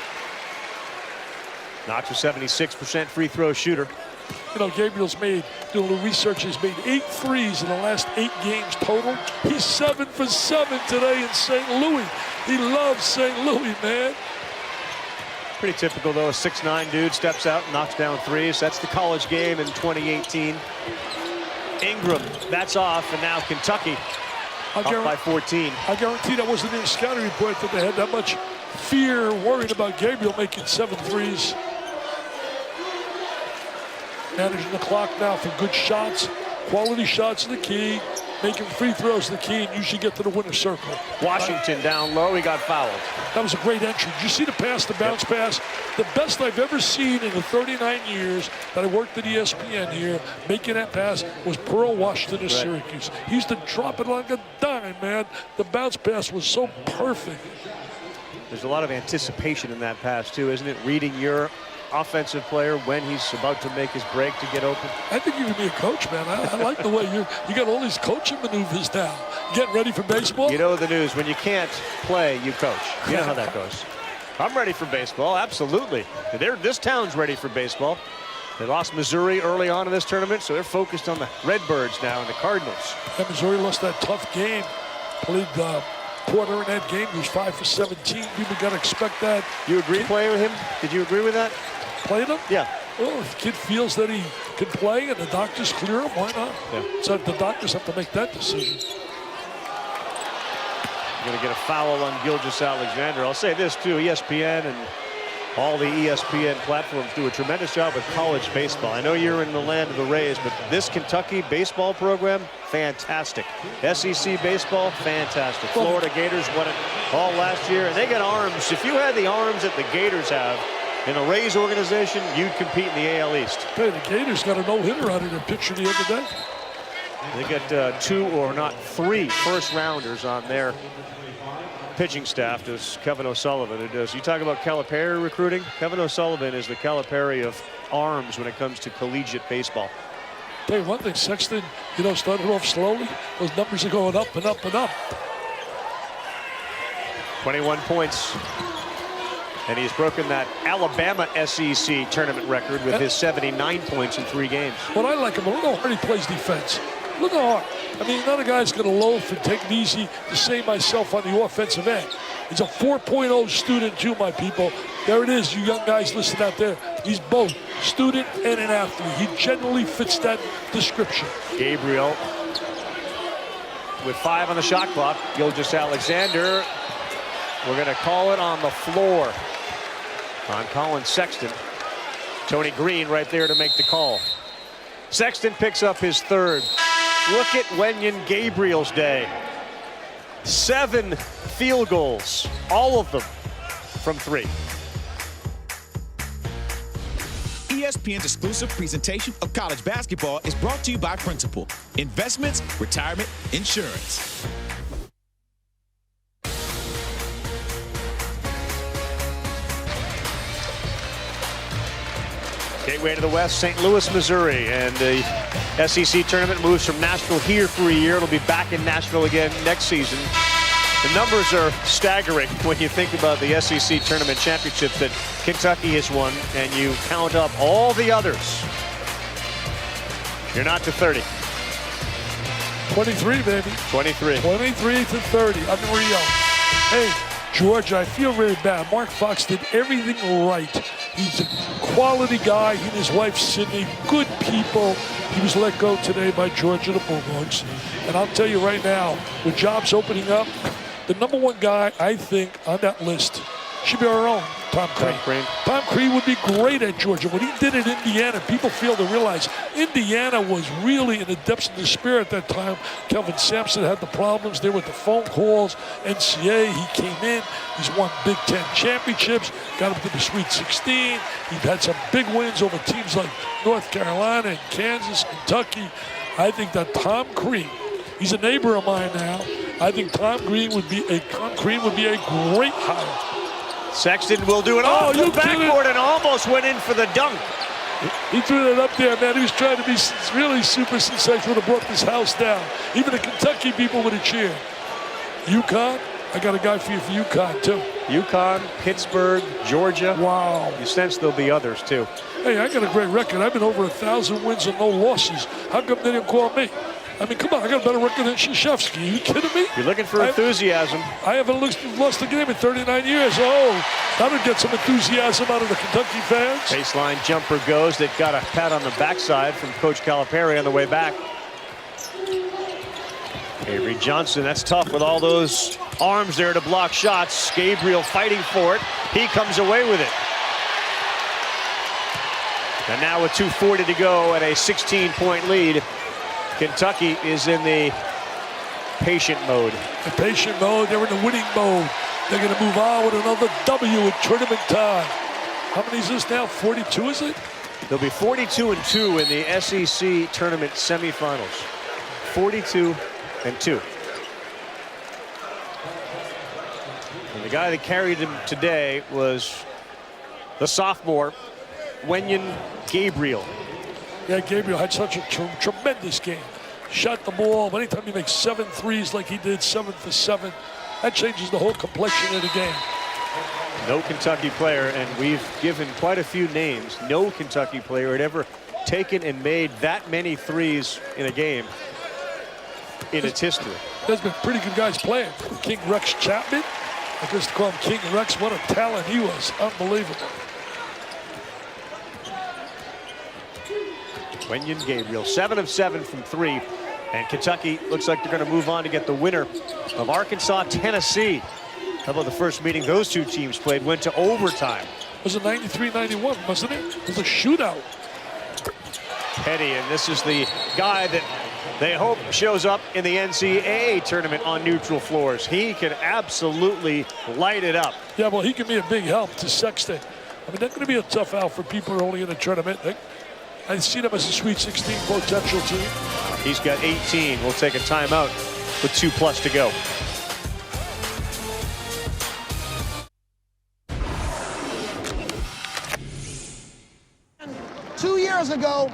Knox, a 76% free throw shooter. You know, Gabriel's doing a little research, he's made 8 threes in the last 8 games total. He's 7 for 7 today in St. Louis. He loves St. Louis, man. Pretty typical, though. A 6'9" dude steps out and knocks down threes. That's the college game in 2018. Ingram, that's off, and now Kentucky up by 14. I guarantee that wasn't in the scouting report that they had that much fear, worried about Gabriel making 7 threes. Managing the clock now for good shots. Quality shots in the key. Making free throws in the key and usually get to the winner's circle. Washington down low. He got fouled. That was a great entry. Did you see the pass, the bounce pass? The best I've ever seen in the 39 years that I worked at ESPN here, making that pass, was Pearl Washington of Syracuse. He used to drop it like a dime, man. The bounce pass was so perfect. There's a lot of anticipation in that pass, too, isn't it? Reading your offensive player when he's about to make his break to get open. I think you can be a coach, man. I like the way you got all these coaching maneuvers now. Getting ready for baseball? You know the news. When you can't play, you coach. You know how that goes. I'm ready for baseball, absolutely. This town's ready for baseball. They lost Missouri early on in this tournament, so they're focused on the Redbirds now and the Cardinals. And Missouri lost that tough game. Played Porter in that game. He was 5 for 17. People got to expect that. You agree playing with him? Did you agree with that? Playing him? Yeah. Well, if the kid feels that he can play and the doctors clear him, why not? Yeah. So the doctors have to make that decision. Going to get a foul on Gilgeous-Alexander. I'll say this, too. ESPN and all the ESPN platforms do a tremendous job with college baseball. I know you're in the land of the Rays, but this Kentucky baseball program, fantastic. SEC baseball, fantastic. Florida Gators won it all last year, and they got arms. If you had the arms that the Gators have in the Rays organization, you'd compete in the AL East. Hey, the Gators got a no-hitter out of their pitcher the other day. They got 2 or not 3 first-rounders on their pitching staff. Does Kevin O'Sullivan. It does. You talk about Calipari recruiting. Kevin O'Sullivan is the Calipari of arms when it comes to collegiate baseball. Tell you one thing, Sexton, started off slowly. Those numbers are going up and up and up. 21 points. And he's broken that Alabama SEC tournament record with his 79 points in 3 games. What I like him, look how hard he plays defense. Look how hard. I mean, another guy's going to loaf and take it easy to say myself on the offensive end. He's a 4.0 student too, my people. There it is, you young guys listening out there. He's both student and an athlete. He generally fits that description. Gabriel with 5 on the shot clock. Gilgeous-Alexander, we're going to call it on the floor on Colin Sexton. Tony Green right there to make the call. Sexton picks up his 3rd. Look at Wenyen Gabriel's day. 7 field goals, all of them from 3. ESPN's exclusive presentation of college basketball is brought to you by Principal. Investments, retirement, insurance. Gateway to the West, St. Louis, Missouri, and the SEC tournament moves from Nashville here for a year. It'll be back in Nashville again next season. The numbers are staggering when you think about the SEC tournament championships that Kentucky has won, and you count up all the others. You're not to 30. 23, baby. 23. 23 to 30. Unreal. Hey, Georgia, I feel really bad. Mark Fox did everything right. He's a quality guy. He and his wife, Sydney, good people. He was let go today by Georgia, the Bulldogs. And I'll tell you right now, with jobs opening up, the #1 guy, I think, on that list should be our own Tom Crean. Tom Crean would be great at Georgia. What he did at Indiana, people fail to realize Indiana was really in the depths of despair at that time. Kelvin Sampson had the problems there with the phone calls. NCAA, he came in. He's won Big Ten championships, got him to the Sweet 16. He's had some big wins over teams like North Carolina and Kansas, Kentucky. I think that Tom Crean, he's a neighbor of mine now. I think Tom Crean would be a great hire. Sexton will do it off the backboard and almost went in for the dunk. He threw that up there, man. He was trying to be really super sensational to brought this house down. Even the Kentucky people would have cheered. UConn, I got a guy for you for UConn, too. UConn, Pittsburgh, Georgia. Wow. You sense there'll be others, too. Hey, I got a great record. I've been over 1,000 wins and no losses. How come they didn't call me? I mean, come on, I got a better record than Krzyzewski. Are you kidding me? You're looking for enthusiasm. I haven't lost a game in 39 years. Oh, that'll get some enthusiasm out of the Kentucky fans. Baseline jumper goes. They've got a pat on the backside from Coach Calipari on the way back. Avery Johnson, that's tough with all those arms there to block shots. Gabriel fighting for it. He comes away with it. And now with 2:40 to go and a 16-point lead, Kentucky is in the patient mode. The patient mode, they're in the winning mode. They're going to move on with another W at tournament time. How many is this now? 42, is it? They'll be 42-2 in the SEC tournament semifinals. 42-2. And the guy that carried him today was the sophomore, Gabriel. Yeah, Gabriel had such a tremendous game. Shot the ball. Anytime he makes 7 threes like he did, 7 for 7, that changes the whole complexion of the game. No Kentucky player, and we've given quite a few names. No Kentucky player had ever taken and made that many threes in a game in its history. There's been pretty good guys playing. King Rex Chapman. I just call him King Rex. What a talent he was. Unbelievable. Gabriel, 7 of 7 from 3. And Kentucky looks like they're going to move on to get the winner of Arkansas, Tennessee. How about the first meeting those two teams played? Went to overtime. It was a 93-91, wasn't it? It was a shootout. Petty, and this is the guy that they hope shows up in the NCAA tournament on neutral floors. He can absolutely light it up. Yeah, well, he can be a big help to Sexton. I mean, they're going to be a tough out for people early in the tournament. I see them as a Sweet 16 potential team. He's got 18. We'll take a timeout with 2+ to go. Two years ago,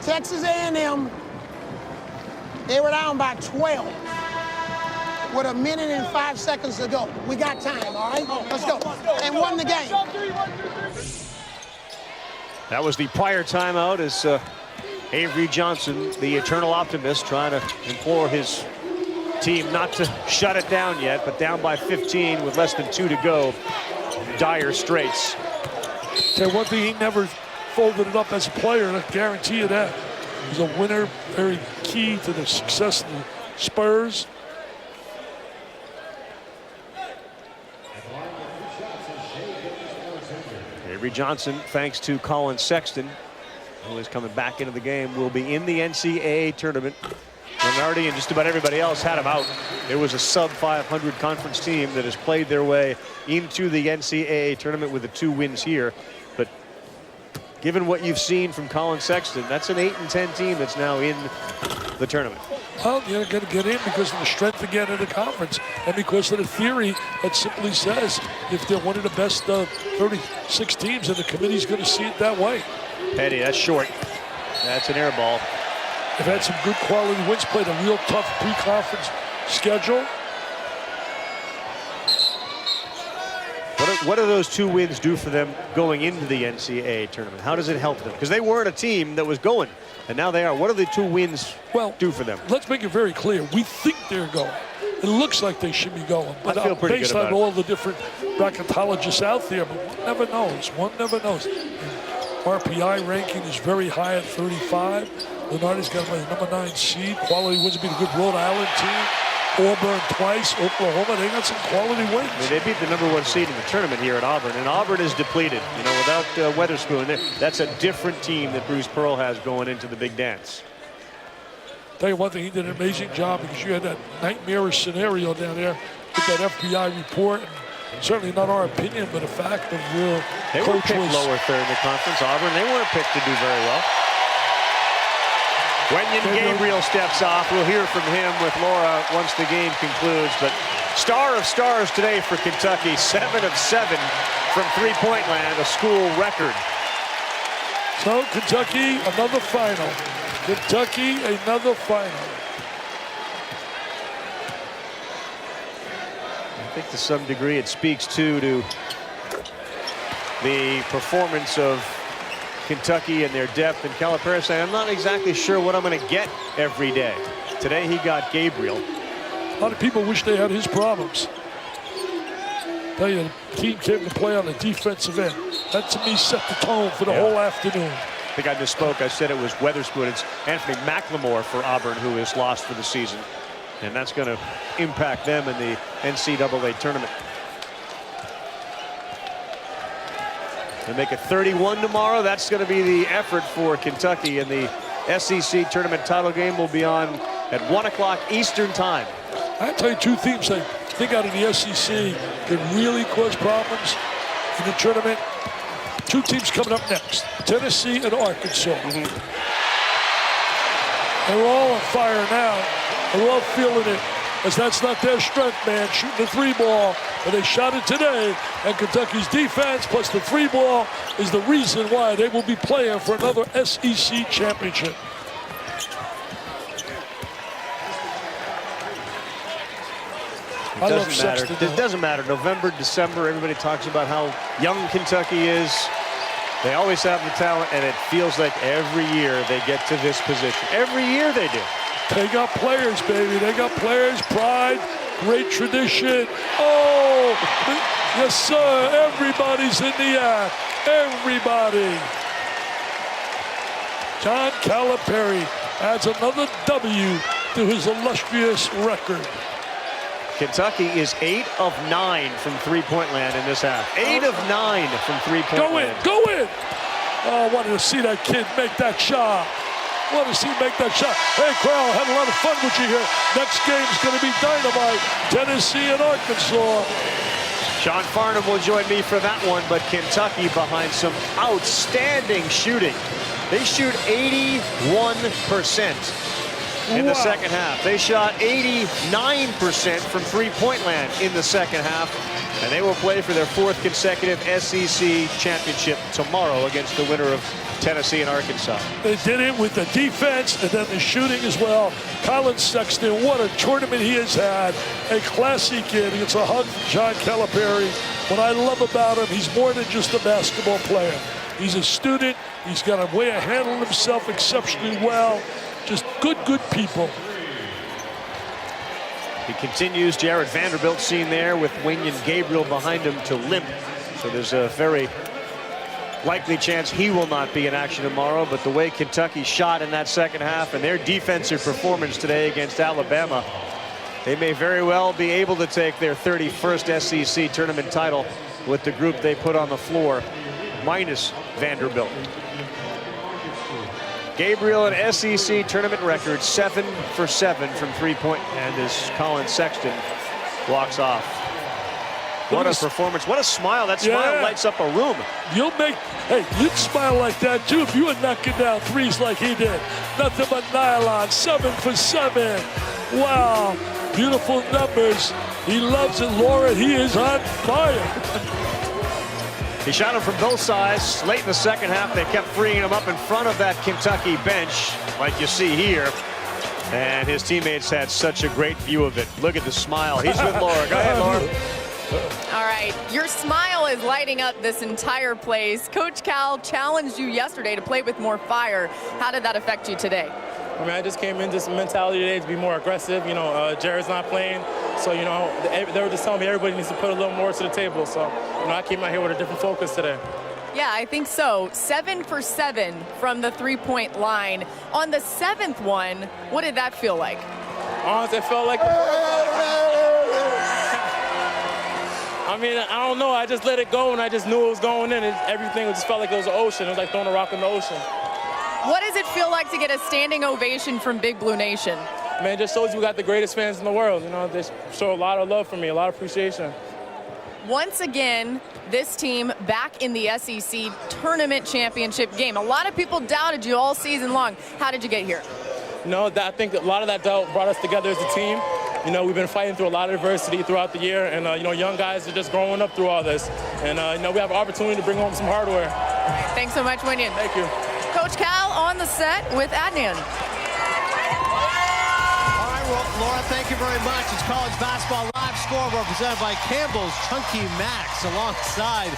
Texas A&M, they were down by 12 with 1 minute and 5 seconds to go. We got time, all right? Let's go. And won the game. That was the prior timeout as Avery Johnson, the eternal optimist, trying to implore his team not to shut it down yet, but down by 15 with less than 2 to go. Dire straits. Okay, one thing, he never folded it up as a player, and I guarantee you that. He's a winner, very key to the success of the Spurs. Avery Johnson, thanks to Colin Sexton, who is coming back into the game, will be in the NCAA tournament. Bernardi and just about everybody else had him out. It was a sub-500 conference team that has played their way into the NCAA tournament with the 2 wins here. But given what you've seen from Colin Sexton, that's an 8-10 team that's now in the tournament. Well, you're going to get in because of the strength again of the conference and because of the theory that simply says if they're one of the best 36 teams, and the committee's going to see it that way. Petty, that's short. That's an air ball. They've had some good quality wins, played a real tough pre-conference schedule. What do those 2 wins do for them going into the NCAA tournament? How does it help them? Because they weren't a team that was going, and now they are. What do the 2 wins do for them? Let's make it very clear. We think they're going. It looks like they should be going. But I feel pretty based good about on all the different bracketologists out there, but one never knows. One never knows. And RPI ranking is very high at 35. Lenardi's got a number 9 seed. Quality wins would be the good Rhode Island team. Auburn twice, Oklahoma, they got some quality wins. I mean, they beat the number 1 seed in the tournament here at Auburn, and Auburn is depleted. You know, without Weatherspoon, that's a different team that Bruce Pearl has going into the big dance. Tell you one thing, he did an amazing job because you had that nightmarish scenario down there with that FBI report. And certainly not our opinion, but a fact of real. They were picked lower third in the conference. Auburn, they weren't picked to do very well. Gabriel steps off. We'll hear from him with Laura once the game concludes. But star of stars today for Kentucky, 7 of 7 from three-point land, a school record. So Kentucky, another final. Kentucky, another final. I think to some degree it speaks to the performance of Kentucky and their depth, and Calipari saying, I'm not exactly sure what I'm going to get every day. Today he got Gabriel. A lot of people wish they had his problems. Tell you, the team came to play on the defensive end. That, to me, set the tone for the whole afternoon. I think I misspoke. I said it was Weatherspoon. It's Anthony McLemore for Auburn, who is lost for the season. And that's going to impact them in the NCAA tournament. They make it 31 tomorrow. That's going to be the effort for Kentucky. And the SEC tournament title game will be on at 1 o'clock Eastern time. I'll tell you two teams I think out of the SEC that really cause problems in the tournament. Two teams coming up next, Tennessee and Arkansas. They're all on fire now. They're all feeling it, as that's not their strength, man, shooting the three ball. But they shot it today, and Kentucky's defense plus the three ball is the reason why they will be playing for another SEC championship. It doesn't matter. November, December, everybody talks about how young Kentucky is. They always have the talent, and it feels like every year they get to this position. Every year they do. They got players, baby. They got players, pride, great tradition. Oh, yes, sir. Everybody's in the act. Everybody. John Calipari adds another W to his illustrious record. Kentucky is 8 of 9 from three-point land in this half. 8 of 9 from three-point land. Go in. Oh, I wanted to see that kid make that shot. Want to see him make that shot. Hey, Crowell, had a lot of fun with you here. Next game's going to be dynamite. Tennessee and Arkansas. Sean Farnham will join me for that one, but Kentucky behind some outstanding shooting. They shoot 81% in the second half. They shot 89% from three-point land in the second half, and they will play for their 4th consecutive SEC championship tomorrow against the winner of Tennessee and Arkansas. They did it with the defense and then the shooting as well. Colin Sexton, what a tournament he has had. A classy kid. He gets a hug from John Calipari. What I love about him, he's more than just a basketball player. He's a student. He's got a way of handling himself exceptionally well. Just good people. He continues. Jared Vanderbilt seen there with Wenyen Gabriel behind him to limp. So there's a very likely chance he will not be in action tomorrow. But the way Kentucky shot in that second half and their defensive performance today against Alabama, they may very well be able to take their 31st SEC tournament title with the group they put on the floor, minus Vanderbilt. Gabriel, an SEC tournament record, 7 for 7 from three-point, and as Colin Sexton walks off. What a performance. What a smile. That smile lights up a room. You'd smile like that too if you were knocking down threes like he did. Nothing but nylon, 7 for 7. Wow, beautiful numbers. He loves it, Laura. He is on fire. He shot him from both sides. Late in the second half, they kept freeing him up in front of that Kentucky bench, like you see here. And his teammates had such a great view of it. Look at the smile. He's with Laura. Go ahead, Laura. All right, your smile is lighting up this entire place. Coach Cal challenged you yesterday to play with more fire. How did that affect you today? I mean, I just came in this mentality today to be more aggressive. You know, Jared's not playing, so, you know, they were just telling me everybody needs to put a little more to the table. So, you know, I came out here with a different focus today. Yeah, I think so. 7 for 7 from the three-point line. On the 7th one, what did that feel like? Honestly, it felt like... I mean, I don't know. I just let it go, and I just knew it was going in. Everything just felt like it was an ocean. It was like throwing a rock in the ocean. What does it feel like to get a standing ovation from Big Blue Nation? Man, it just shows we got the greatest fans in the world. You know, they show a lot of love for me, a lot of appreciation. Once again, this team back in the SEC tournament championship game. A lot of people doubted you all season long. How did you get here? You know, I think a lot of that doubt brought us together as a team. You know, we've been fighting through a lot of adversity throughout the year, and, you know, young guys are just growing up through all this. And, you know, we have an opportunity to bring home some hardware. Thanks so much, Wenyen. Thank you. Coach Cal on the set with Adnan. All right, Laura, thank you very much. It's College Basketball Live Scoreboard presented by Campbell's Chunky Max alongside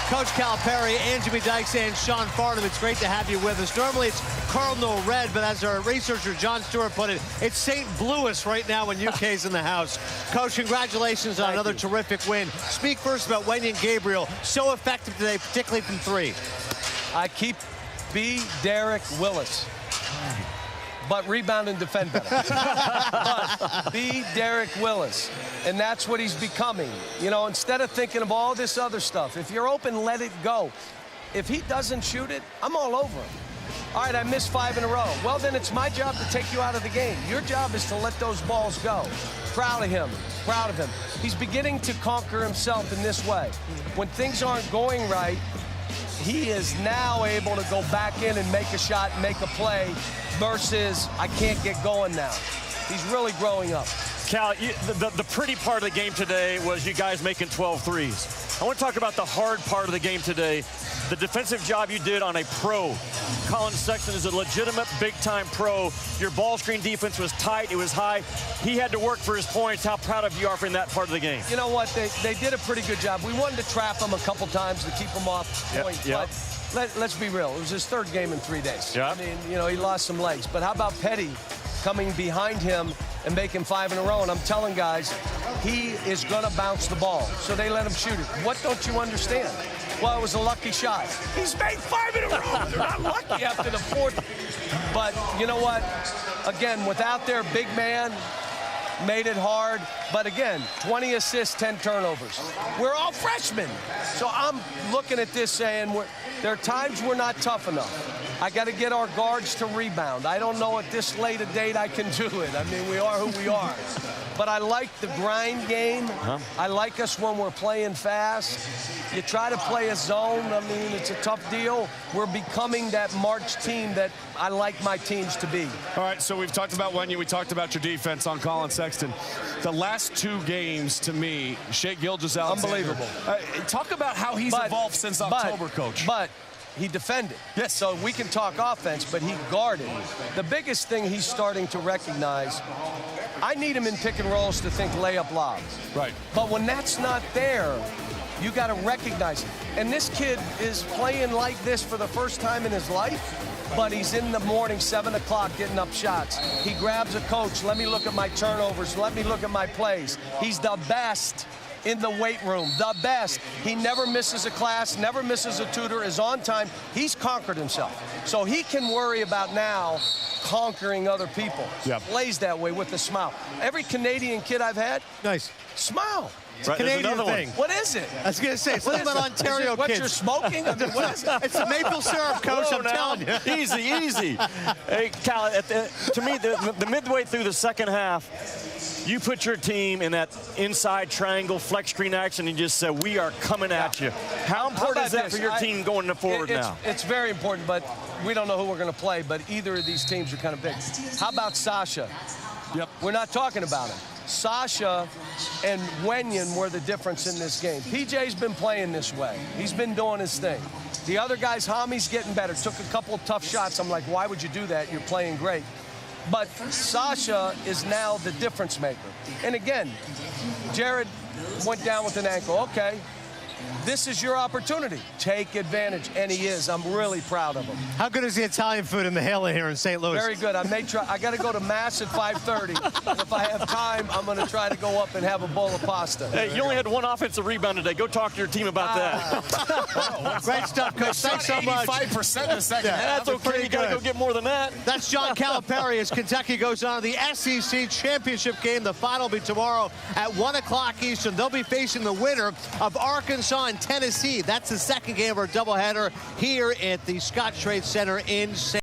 Coach Calipari and Jimmy Dykes and Sean Farnham. It's great to have you with us. Normally it's Cardinal Red, but as our researcher John Stewart put it, it's St. Louis right now when UK's in the house. Coach, congratulations on another terrific win. Speak first about Wendy and Gabriel. So effective today, particularly from three. I keep B. Derek Willis. But rebound and defend better. But be Derek Willis. And that's what he's becoming. You know, instead of thinking of all this other stuff, if you're open, let it go. If he doesn't shoot it, I'm all over him. All right, I missed 5 in a row. Well, then it's my job to take you out of the game. Your job is to let those balls go. Proud of him. Proud of him. He's beginning to conquer himself in this way. When things aren't going right, he is now able to go back in and make a shot, make a play, versus I can't get going now. He's really growing up. Cal, the pretty part of the game today was you guys making 12 threes. I want to talk about the hard part of the game today, the defensive job you did on a pro. Colin Sexton is a legitimate big-time pro. Your ball screen defense was tight, it was high. He had to work for his points. How proud of you are in that part of the game? You know what, they did a pretty good job. We wanted to trap him a couple times to keep him off point. Yep. But let's be real, it was his 3rd game in 3 days. Yep. I mean, you know, he lost some legs. But how about Petty coming behind him and making 5 in a row? And I'm telling guys, he is going to bounce the ball. So they let him shoot it. What don't you understand? Well, it was a lucky shot. He's made 5 in a row. They're not lucky after the 4th. But you know what? Again, without their big man, made it hard. But again, 20 assists, 10 turnovers. We're all freshmen. So I'm looking at this saying there are times we're not tough enough. I got to get our guards to rebound. I don't know at this late a date I can do it. I mean, we are who we are. But I like the grind game. I like us when we're playing fast. You try to play a zone. I mean, it's a tough deal. We're becoming that March team that I like my teams to be. All right, so we've talked about Wendy. We talked about your defense on Colin Sexton. The last 2 games, to me, Shea Gilgeous-Alexander. Unbelievable. Talk about how he's evolved since October, Coach. But he defended. Yes. So we can talk offense, but he guarded. The biggest thing he's starting to recognize, I need him in pick and rolls to think layup lobs. Right. But when that's not there, you got to recognize it. And this kid is playing like this for the first time in his life, but he's in the morning, 7 o'clock, getting up shots. He grabs a coach. Let me look at my turnovers. Let me look at my plays. He's the best in the weight room, the best. He never misses a class, never misses a tutor, is on time. He's conquered himself. So he can worry about now conquering other people. Yep. Plays that way with a smile. Every Canadian kid I've had, Nice. Smile. It's a Canadian thing. What is it? I was going to say, it's like an Ontario what kids. you're smoking? I mean, what is it? It's the maple syrup, Coach, I'm telling you. Easy, easy. Hey, Cal, to me, the midway through the second half, you put your team in that inside triangle flex screen action and just said, we are coming at you. How important is that for your team going forward now? It's very important, but we don't know who we're going to play, but either of these teams are kind of big. How about Sasha? Yep. We're not talking about him. Sasha and Wenyan were the difference in this game. PJ's been playing this way. He's been doing his thing. The other guys, Hami's getting better. Took a couple of tough shots. I'm like, why would you do that? You're playing great. But Sasha is now the difference maker. And again, Jared went down with an ankle. Okay. This is your opportunity. Take advantage, and he is. I'm really proud of him. How good is the Italian food in the Hela here in St. Louis? Very good. I may try. I got to go to Mass at 5:30. And if I have time, I'm going to try to go up and have a bowl of pasta. Hey, you only had 1 offensive rebound today. Go talk to your team about that. Great stuff, Coach. Thanks so much. 85% in the second half. That's okay. You got to go get more than that. That's John Calipari as Kentucky goes on to the SEC championship game. The final will be tomorrow at 1 o'clock Eastern. They'll be facing the winner of Arkansas and Tennessee. That's the second game of our doubleheader here at the Scottrade Center in St.